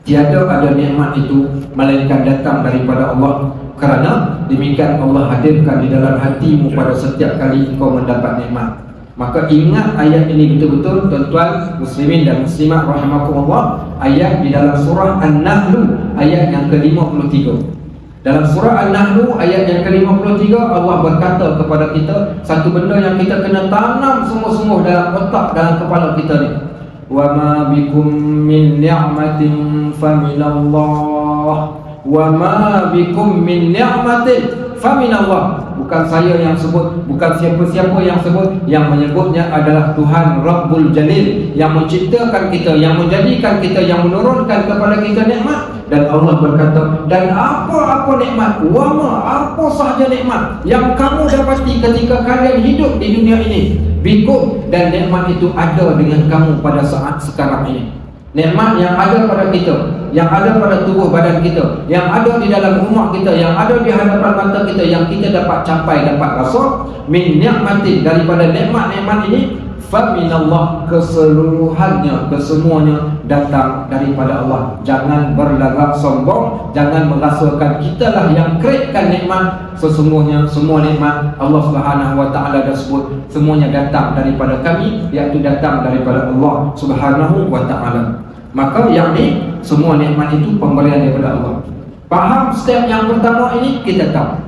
tiada ada nikmat itu melainkan datang daripada Allah. Kerana demikian Allah hadirkan di dalam hatimu pada setiap kali engkau mendapat nikmat. Maka ingat ayat ini betul-betul tuan-tuan muslimin dan muslimat rahimakumullah. Ayat di dalam surah An-Nahl ayat yang ke-53. Dalam surah An-Nahl ayat yang ke-53 Allah berkata kepada kita satu benda yang kita kena tanam sungguh-sungguh dalam otak, dalam kepala kita ni. Wa ma bikum min ni'matin faminallah. Wa ma bikum min ni'matin faminallah. Bukan saya yang sebut, bukan siapa-siapa yang sebut. Yang menyebutnya adalah Tuhan Rabbul Jalil, yang menciptakan kita, yang menjadikan kita, yang menurunkan kepada kita nikmat. Dan Allah berkata, dan apa-apa nikmat, wama, apa sahaja nikmat yang kamu dapati ketika kalian hidup di dunia ini, bikum, dan nikmat itu ada dengan kamu pada saat sekarang ini. Nikmat yang ada pada kita, yang ada pada tubuh badan kita, yang ada di dalam rumah kita, yang ada di hadapan mata kita, yang kita dapat capai, dapat rasa, min ni'matin, daripada nikmat-nikmat ini, fa minallah, keseluruhannya, kesemuanya datang daripada Allah. Jangan berlagak sombong, jangan merasakan kitalah yang createkan nikmat. Sesungguhnya semua nikmat Allah Subhanahu wa taala dah sebut semuanya datang daripada kami, iaitu datang daripada Allah Subhanahu wa taala. Maka yang ni semua nikmat itu pemberian daripada Allah. Faham step yang pertama ini, kita tahu.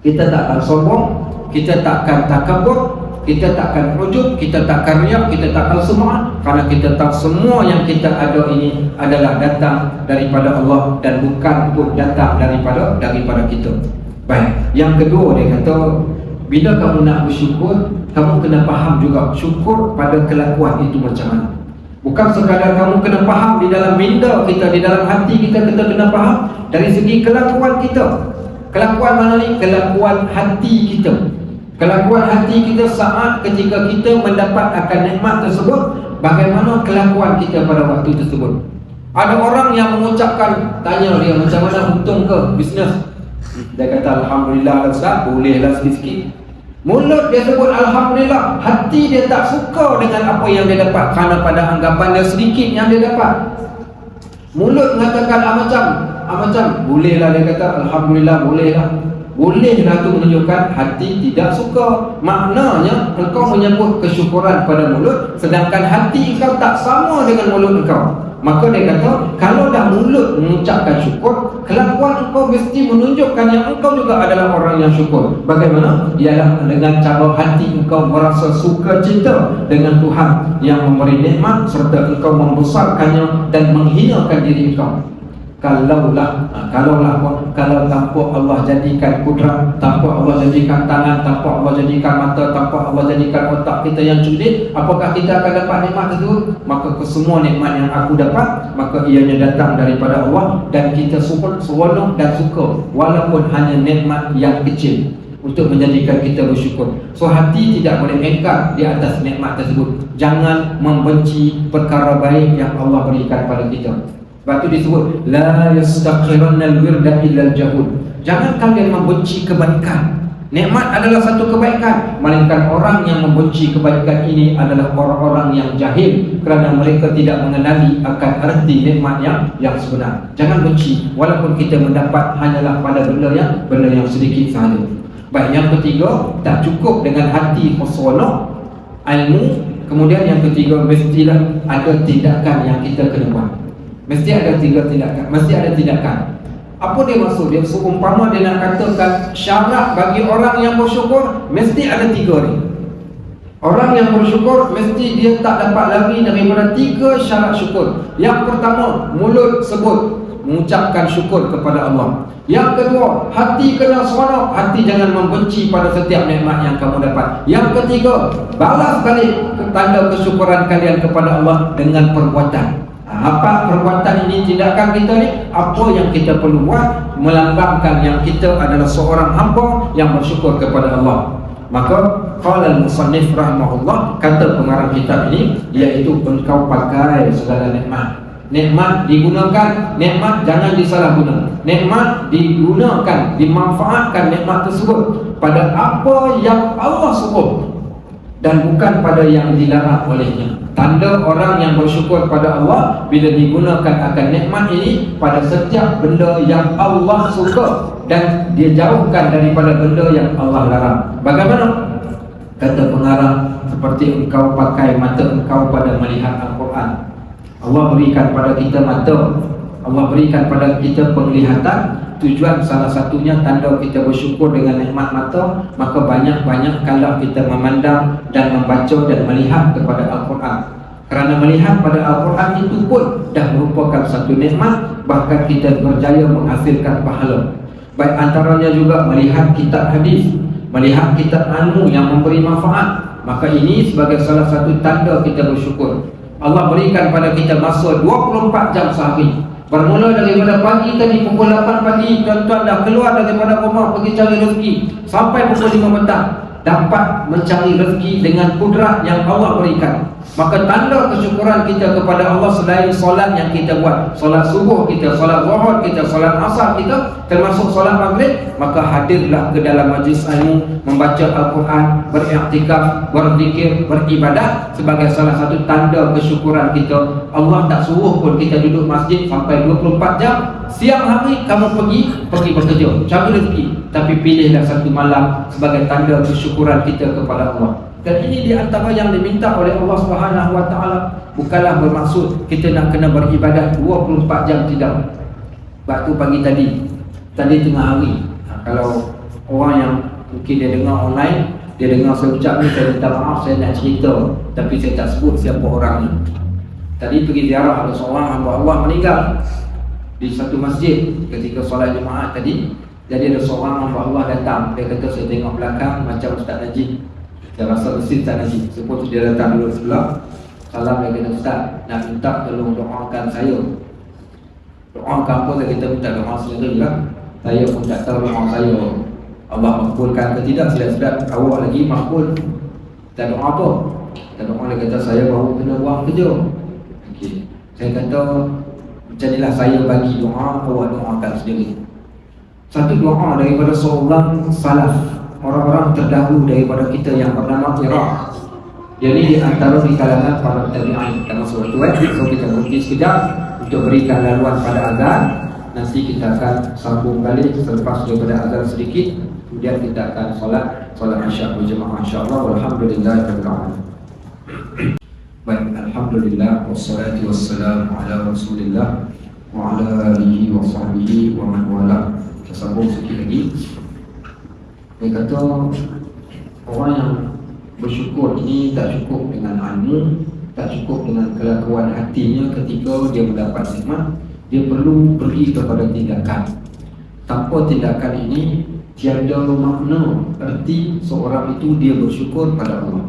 Kita tak akan sombong, kita tak akan takabur, kita tak akan ujub, kita tak akan riak, kita tak akan semua, kerana kita tahu semua yang kita ada ini adalah datang daripada Allah dan bukan pun datang daripada kita. Baik, yang kedua dia kata, bila kamu nak bersyukur, kamu kena faham juga syukur pada kelakuan itu macam mana. Bukan sekadar kamu kena faham di dalam minda kita, di dalam hati kita, kita kena faham dari segi kelakuan kita. Kelakuan mana ni? Kelakuan hati kita. Kelakuan hati kita saat ketika kita mendapat akan nikmat tersebut, bagaimana kelakuan kita pada waktu tersebut. Ada orang yang mengucapkan, tanya dia macam mana untung ke bisnes. Dia kata Alhamdulillah Ustaz, bolehlah sikit-sikit. Mulut dia sebut Alhamdulillah, hati dia tak suka dengan apa yang dia dapat, kerana pada anggapan dia sedikit yang dia dapat. Mulut mengatakan macam bolehlah, dia kata Alhamdulillah, bolehlah. Bolehlah tu menunjukkan hati tidak suka. Maknanya engkau menyebut kesyukuran pada mulut, sedangkan hati engkau tak sama dengan mulut engkau. Maka dia kata, kalau dah mulut mengucapkan syukur, kelakuan engkau mesti menunjukkan yang engkau juga adalah orang yang syukur. Bagaimana? Ialah dengan cara hati engkau merasa suka cinta dengan Tuhan yang memberi nikmat, serta engkau membesarkannya dan menghinakan diri engkau. Kalau tanpa Allah jadikan kudrat, tanpa Allah jadikan tangan, tanpa Allah jadikan mata, tanpa Allah jadikan otak kita yang cerdik, apakah kita akan dapat nikmat tersebut? Maka kesemua nikmat yang aku dapat, maka ianya datang daripada Allah, dan kita seronok dan suka walaupun hanya nikmat yang kecil untuk menjadikan kita bersyukur. So hati tidak boleh engkar di atas nikmat tersebut. Jangan membenci perkara baik yang Allah berikan pada kita. Sebab itu disebut la yastaqirannal wirda illal jahud. Jangan kalian membenci kebaikan. Nikmat adalah satu kebaikan, melainkan orang yang membenci kebaikan ini adalah orang-orang yang jahil, kerana mereka tidak mengenali akan arti nikmat yang sebenar. Jangan benci walaupun kita mendapat hanyalah pada benda yang sedikit sahaja. Baik, yang ketiga, tak cukup dengan hati seronok, ilmu. Kemudian yang ketiga, mestilah ada tindakan yang kita kena buat. Mesti ada tindakan. Apa dia maksud? Dia seumpama dia nak katakan syarat bagi orang yang bersyukur, mesti ada tiga ni. Orang yang bersyukur mesti dia tak dapat lari daripada 3 syarat syukur. Yang pertama, mulut sebut mengucapkan syukur kepada Allah. Yang kedua, hati kena seronok, hati jangan membenci pada setiap nikmat yang kamu dapat. Yang ketiga, balas balik tanda kesyukuran kalian kepada Allah dengan perbuatan. Apa perbuatan ini, tindakan kita ni, apa yang kita perlu buat melambangkan yang kita adalah seorang hamba yang bersyukur kepada Allah. Maka qala al-musannif rahimahullah, kata pengarang kitab ini, iaitu engkau pakai segala nikmat. Nikmat digunakan, nikmat jangan disalahguna. Nikmat digunakan, dimanfaatkan nikmat tersebut pada apa yang Allah suruh dan bukan pada yang dilarang olehnya. Tanda orang yang bersyukur pada Allah bila digunakan akan nikmat ini pada setiap benda yang Allah suka dan dia jauhkan daripada benda yang Allah larang. Bagaimana? Kata pengarang, seperti engkau pakai mata engkau pada melihat Al-Quran. Allah berikan pada kita mata, Allah berikan pada kita penglihatan. Tujuan salah satunya tanda kita bersyukur dengan nikmat mata. Maka banyak-banyak kalau kita memandang dan membaca dan melihat kepada Al-Quran. Kerana melihat pada Al-Quran itu pun dah merupakan satu nikmat. Bahkan kita berjaya menghasilkan pahala. Baik antaranya juga melihat kitab hadis, melihat kitab ilmu yang memberi manfaat. Maka ini sebagai salah satu tanda kita bersyukur. Allah berikan pada kita masa 24 jam sehari. Bermula daripada pagi tadi pukul 8 pagi, tuan-tuan dah keluar daripada rumah pergi cari rezeki, sampai pukul 5 petang dapat mencari rezeki dengan kudrat yang Allah berikan. Maka tanda kesyukuran kita kepada Allah selain solat yang kita buat, solat subuh kita, solat zuhur kita, solat asar kita, termasuk solat maghrib, maka hadirlah ke dalam majlis ilmu, membaca Al-Quran, beriktikaf, berzikir, beribadat sebagai salah satu tanda kesyukuran kita. Allah tak suruh pun kita duduk masjid sampai 24 jam. Siang hari kamu pergi bekerja, cari rezeki, tapi pilihlah satu malam sebagai tanda kesyukuran kita kepada Allah. Dan ini di antara yang diminta oleh Allah Subhanahu Wa Taala. Bukanlah bermaksud kita nak kena beribadat 24 jam, tidak. Waktu pagi tadi tengah hari, kalau orang yang mungkin dia dengar online, dia dengar saya ucap ni, saya minta maaf, saya nak cerita, tapi saya tak sebut siapa orangnya. Tadi pergi ziarah, ada seorang hamba Allah meninggal di satu masjid ketika solat Jumaat tadi. Jadi ada seorang hamba Allah datang, dia kata saya tengok belakang macam Ustaz Najib. Saya rasa mesti Ustaz Najib. Sebut dia datang dulu sebelah, salam, dia kata Ustaz nak minta tolong doakan saya. Doakan apa? Saya kata minta doa sendiri lah. Saya pun tak tahu doa saya Allah makbulkan ke tidak. Sedap-sedap awak lagi makbul. Kita doa apa? Kita doa, dia kata saya baru kena buang kerja. Okey, saya kata macam inilah, saya bagi doa, awak doakan sendiri. Satu doa daripada seorang salaf, orang-orang terdahulu daripada kita yang bernama Iraq. Dia ni di antara di kalangan para tabi'in. Kita masuk waktu so kita berhenti sekejap untuk berikan laluan pada azan. Nanti kita akan sambung balik selepas daripada azan sedikit. Kemudian kita akan solat isya berjemaah insya-Allah. Alhamdulillahirabbil alamin. Baik, alhamdulillah wassalatu wassalamu ala Rasulillah wa ala alihi wa sahbihi wa man wala. Kita sambung sikit lagi. Dia kata orang yang bersyukur ini tak cukup dengan ilmu, tak cukup dengan kelakuan hatinya ketika dia mendapat nikmat. Dia perlu pergi kepada tindakan. Tanpa tindakan ini tiada makna erti seorang itu dia bersyukur pada Allah.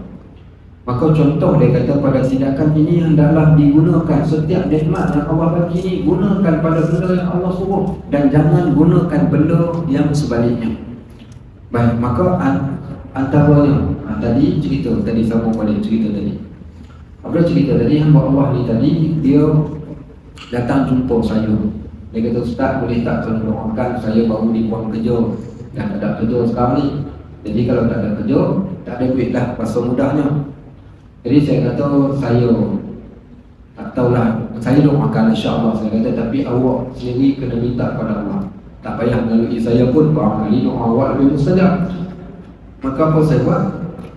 Maka contoh dia kata pada tindakan ini hendaklah digunakan setiap nikmat yang Allah bagi ini, gunakan pada benda yang Allah suruh dan jangan gunakan benda yang sebaliknya. Baik, maka antaranya tadi cerita, tadi sambung pada cerita tadi. Apa cerita tadi, hamba Allah ni tadi dia datang jumpa saya. Dia kata Ustaz boleh tak tolong doakan saya baru dibuang kerja dan tak ada kerja sekarang ni. Jadi kalau tak ada kerja, tak ada duit lah, bahasa mudahnya. Jadi saya kata saya tak tahulah, saya doakan insya-Allah. Saya kata tapi awak sendiri kena minta pada Allah. Tak payah melalui saya pun, barangkali doa awak lebih mustajab. Maka apa saya buat?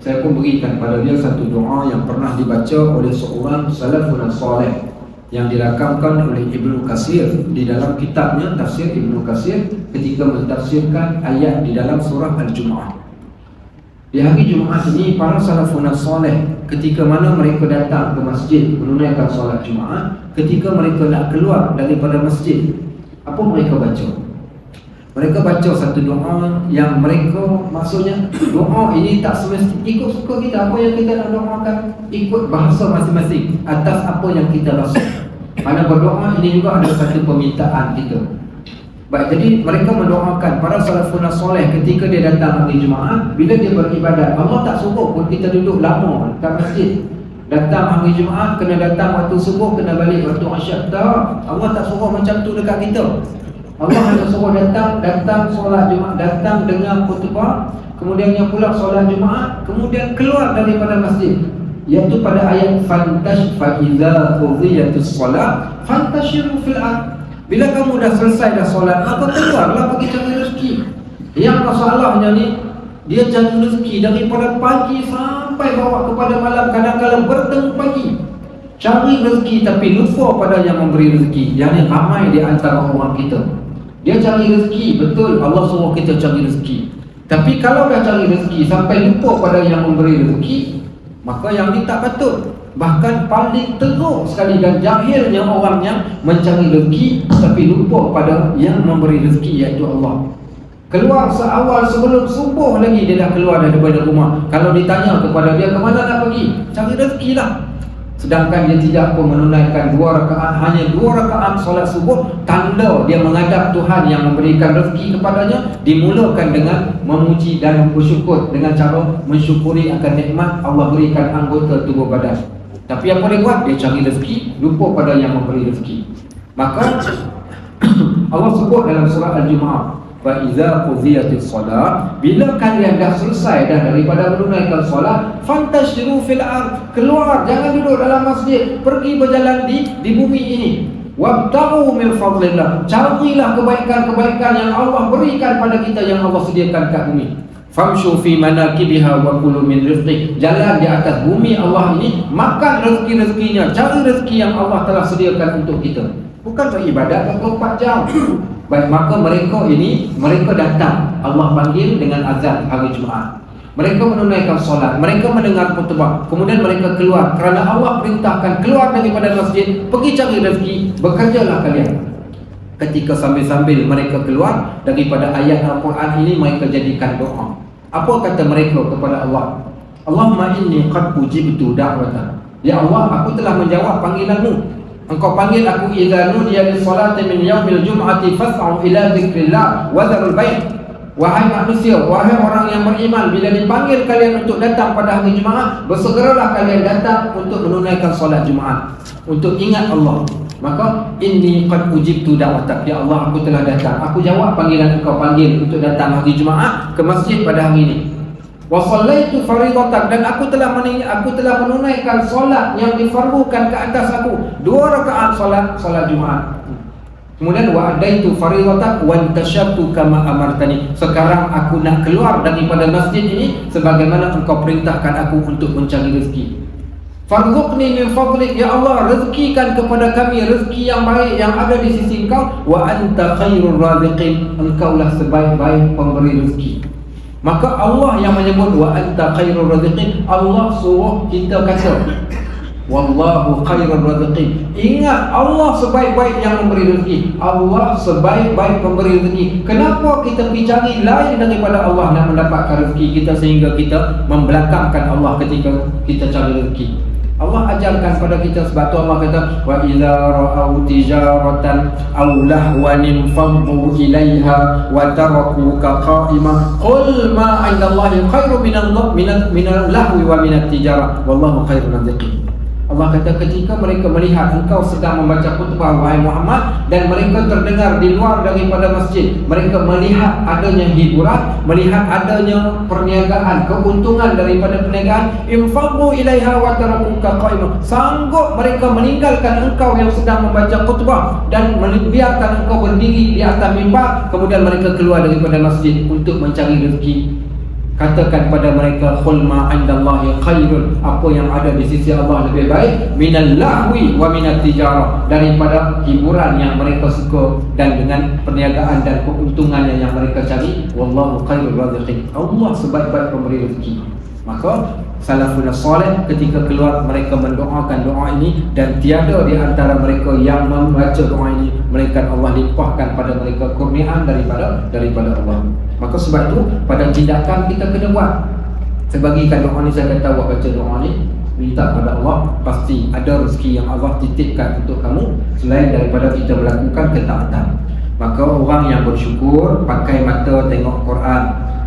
Saya pun berikan pada dia satu doa yang pernah dibaca oleh seorang salafun salih yang dirakamkan oleh Ibnu Katsir di dalam kitabnya Tafsir Ibnu Katsir ketika mentafsirkan ayat di dalam surah Al-Jumu'ah. Di hari Jumaat ini para salafun soleh ketika mana mereka datang ke masjid menunaikan solat Jumaat, ketika mereka nak keluar daripada masjid, apa mereka baca? Mereka baca satu doa yang mereka, maksudnya doa ini tak semestinya ikut suka kita. Apa yang kita nak doakan, ikut bahasa masing-masing atas apa yang kita rasa. Mana berdoa ini juga ada satu permintaan kita. Baik, jadi mereka mendoakan para salafun soleh ketika dia datang hari Jumaat, bila dia beribadat. Allah tak suruh pun kita duduk lama kat masjid. Datang hari Jumaat, kena datang waktu subuh, kena balik waktu asyad. Tak, Allah tak suruh macam tu dekat kita. Allah hanya suruh datang solat Jumaat, datang dengar khutbah, kemudiannya pula solat Jumaat, kemudian keluar daripada masjid. Iaitu pada ayat fantash fa iza qudiyatus solat fantashiru fil ard. Bila kamu dah selesai dah solat, maka keluarlah pergi cari rezeki. Yang masalahnya ni, dia cari rezeki daripada pagi sampai bawa kepada malam, kadang-kadang bertemu pagi. Cari rezeki tapi lupa pada yang memberi rezeki. Yang ni ramai di antara orang kita. Dia cari rezeki, betul Allah suruh kita cari rezeki. Tapi kalau dah cari rezeki sampai lupa pada yang memberi rezeki, maka yang ni tak patut. Bahkan paling teruk sekali dan jahilnya orang yang mencari rezeki tapi lupa pada yang memberi rezeki, iaitu Allah. Keluar seawal sebelum subuh lagi dia dah keluar daripada rumah. Kalau ditanya kepada dia, ke mana nak pergi? Cari rezeki lah. Sedangkan dia tidak pun menunaikan 2 rakaat, hanya 2 rakaat solat subuh, tanda dia menghadap Tuhan yang memberikan rezeki kepadanya. Dimulakan dengan memuji dan bersyukur dengan cara mensyukuri akan nikmat Allah berikan anggota tubuh badan. Tapi apa dia buat? Dia cari rezeki, lupa pada yang memberi rezeki. Maka Allah sebut dalam surah Al-Jumu'ah, fa iza qudiyatis solat, bila kalian dah selesai dah daripada menunaikan solat, fantashiru fil ard, keluar, jangan duduk dalam masjid, pergi berjalan di bumi ini. Wabtaghu min fadlillah, carilah kebaikan-kebaikan yang Allah berikan pada kita, yang Allah sediakan kat bumi. Famshu fi manakibiha wa kulu min rizqi, jalan di atas bumi Allah ini, makan rezeki-rezekinya, cari rezeki yang Allah telah sediakan untuk kita. Bukan beribadat 24 jam. Baik, maka mereka datang, Allah panggil dengan azan hari Jumaat. Mereka menunaikan solat, mereka mendengar khutbah, kemudian mereka keluar kerana Allah perintahkan keluar daripada masjid, pergi cari rezeki, bekerjalah kalian. Ketika sambil-sambil mereka keluar daripada ayat Al-Quran ini, mereka jadikan doa. Apa kata mereka kepada Allah? Allahumma inni qad ujibtu da'watan. Ya Allah, aku telah menjawab panggilanmu. Engkau panggil aku, idza nudiya lis-salati min yaumil jum'ati fas'au ila dzikrillah wa dzarul bai'. Wahai manusia, wahai orang yang beriman, bila dipanggil kalian untuk datang pada hari Jumaat, bersegeralah kalian datang untuk menunaikan solat Jumaat, untuk ingat Allah. Maka inni qad ujibtu da'watak, ya Allah, aku telah datang, aku jawab panggilan engkau panggil untuk datang hari Jumaat ke masjid pada hari ini. Wa shallaitu faridatak, dan aku telah menunaikan solat yang difardukan ke atas aku, 2 rakaat solat Jumaat. Kemudian wa adaitu faridatak wa antashabtu kama amartani, sekarang aku nak keluar daripada masjid ini sebagaimana engkau perintahkan aku untuk mencari rezeki. Farzuqni min fadlik, ya Allah, rezekikan kepada kami rezeki yang baik yang ada di sisi engkau. Wa anta khairur raziqin, engkaulah sebaik-baik pemberi rezeki. Maka Allah yang menyebut wa anta khairur raziqin, Allah suruh kita kata wallahu khairur raziqin. Ingat, Allah sebaik-baik yang memberi rezeki, Allah sebaik-baik pemberi rezeki. Kenapa kita pergi cari lain daripada Allah nak mendapatkan rezeki kita, sehingga kita membelakangkan Allah ketika kita cari rezeki? Allah ajarkan pada kita, sebab tu Allah kata wa idza ra'au tijaratan aw lahwan fanzuru ilaiha wa tarakuka qa'ima qul ma 'indallahi khairu minal lahwi wa minat tijarah wallahu khairur raziqin. Allah kata, ketika mereka melihat engkau sedang membaca khutbah wahai Muhammad, dan mereka terdengar di luar daripada masjid, mereka melihat adanya hiburan, melihat adanya perniagaan, keuntungan daripada perniagaan, infaqu ilaiha wa tarakuka qa'ima, sanggup mereka meninggalkan engkau yang sedang membaca khutbah dan membiarkan engkau berdiri di atas mimbar, kemudian mereka keluar daripada masjid untuk mencari rezeki. Katakan pada mereka, qul ma 'indallahi khairun, apa yang ada di sisi Allah lebih baik, minal lahwi wa minat tijarah, daripada hiburan yang mereka suka dan dengan perniagaan dan keuntungannya yang mereka cari. Wallahu khairur raziqin, Allah sebaik-baik pemberi rezeki. Maka salafun salih ketika keluar mereka mendoakan doa ini, dan tiada di antara mereka yang membaca doa ini melainkan Allah limpahkan pada mereka kurniaan daripada Allah. Maka sebab itu pada tindakan kita kena buat. Sebagikan doa ni saya kata buat baca doa ni, minta pada Allah, pasti ada rezeki yang Allah titipkan untuk kamu selain daripada kita melakukan ketaatan. Maka orang yang bersyukur pakai mata tengok Quran,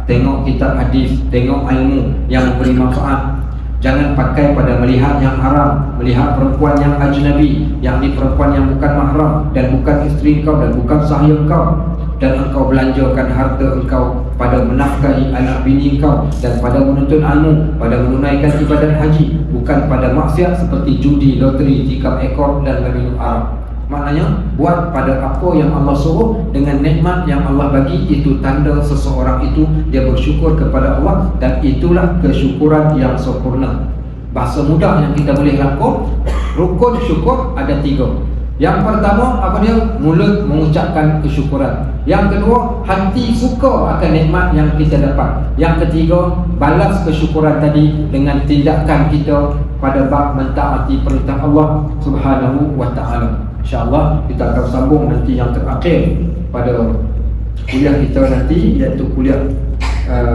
tengok kitab hadis, tengok ilmu yang memberi manfaat. Jangan pakai pada melihat yang haram, melihat perempuan yang ajnabi, yakni perempuan yang bukan mahram dan bukan isteri kau dan bukan sahaya kau, dan engkau belanjakan harta engkau pada menafkahi anak bini engkau dan pada menuntut ilmu, pada menunaikan ibadat haji, bukan pada maksiat seperti judi, loteri, tikam ekor dan meminum arak. Maknanya buat pada apa yang Allah suruh dengan nikmat yang Allah bagi, itu tanda seseorang itu dia bersyukur kepada Allah, dan itulah kesyukuran yang sempurna. Bahasa mudah yang kita boleh rangkum, rukun syukur ada 3. Yang pertama apa dia? Mulut mengucapkan kesyukuran. Yang kedua, hati suka akan nikmat yang kita dapat. Yang ketiga, balas kesyukuran tadi dengan tindakan kita pada bab mentaati perintah Allah Subhanahu wa taala. InsyaAllah kita akan sambung nanti yang terakhir pada kuliah kita nanti, iaitu kuliah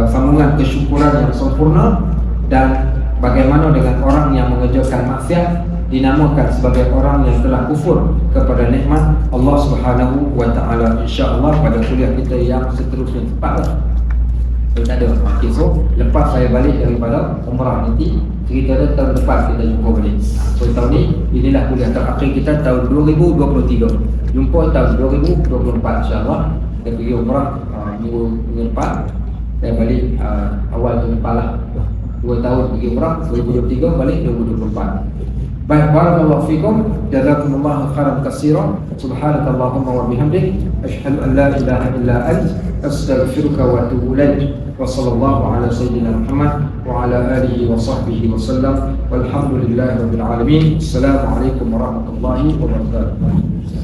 sambungan kesyukuran yang sempurna, dan bagaimana dengan orang yang mengerjakan maksiat dinamakan sebagai orang yang telah kufur kepada nikmat Allah Subhanahu wa taala. InsyaAllah pada kuliah kita yang seterusnya tepat. Tak ada. Okay, so lepas saya balik daripada umrah nanti, cerita dia tahun depan kita jumpa balik. So tahun ni, inilah kuliah terakhir kita tahun 2023. Jumpa tahun 2024 insyaAllah. Kita pergi umrah minggu depan. Saya balik awal tahun depan lah. 2 tahun pergi umrah, 2023 balik 2024. Baik, barakallahu fikum, jazakumullahu khairan katsiran. Subhanakallahumma wa bihamdik, asyhadu an la ilaha illa ant, astaghfiruka wa atubu ilaik. Wa sallallahu ala sayyidina Muhammad wa ala alihi wa sahbihi wa sallam. Walhamdulillahirabbil alamin. Assalamualaikum warahmatullahi wabarakatuh.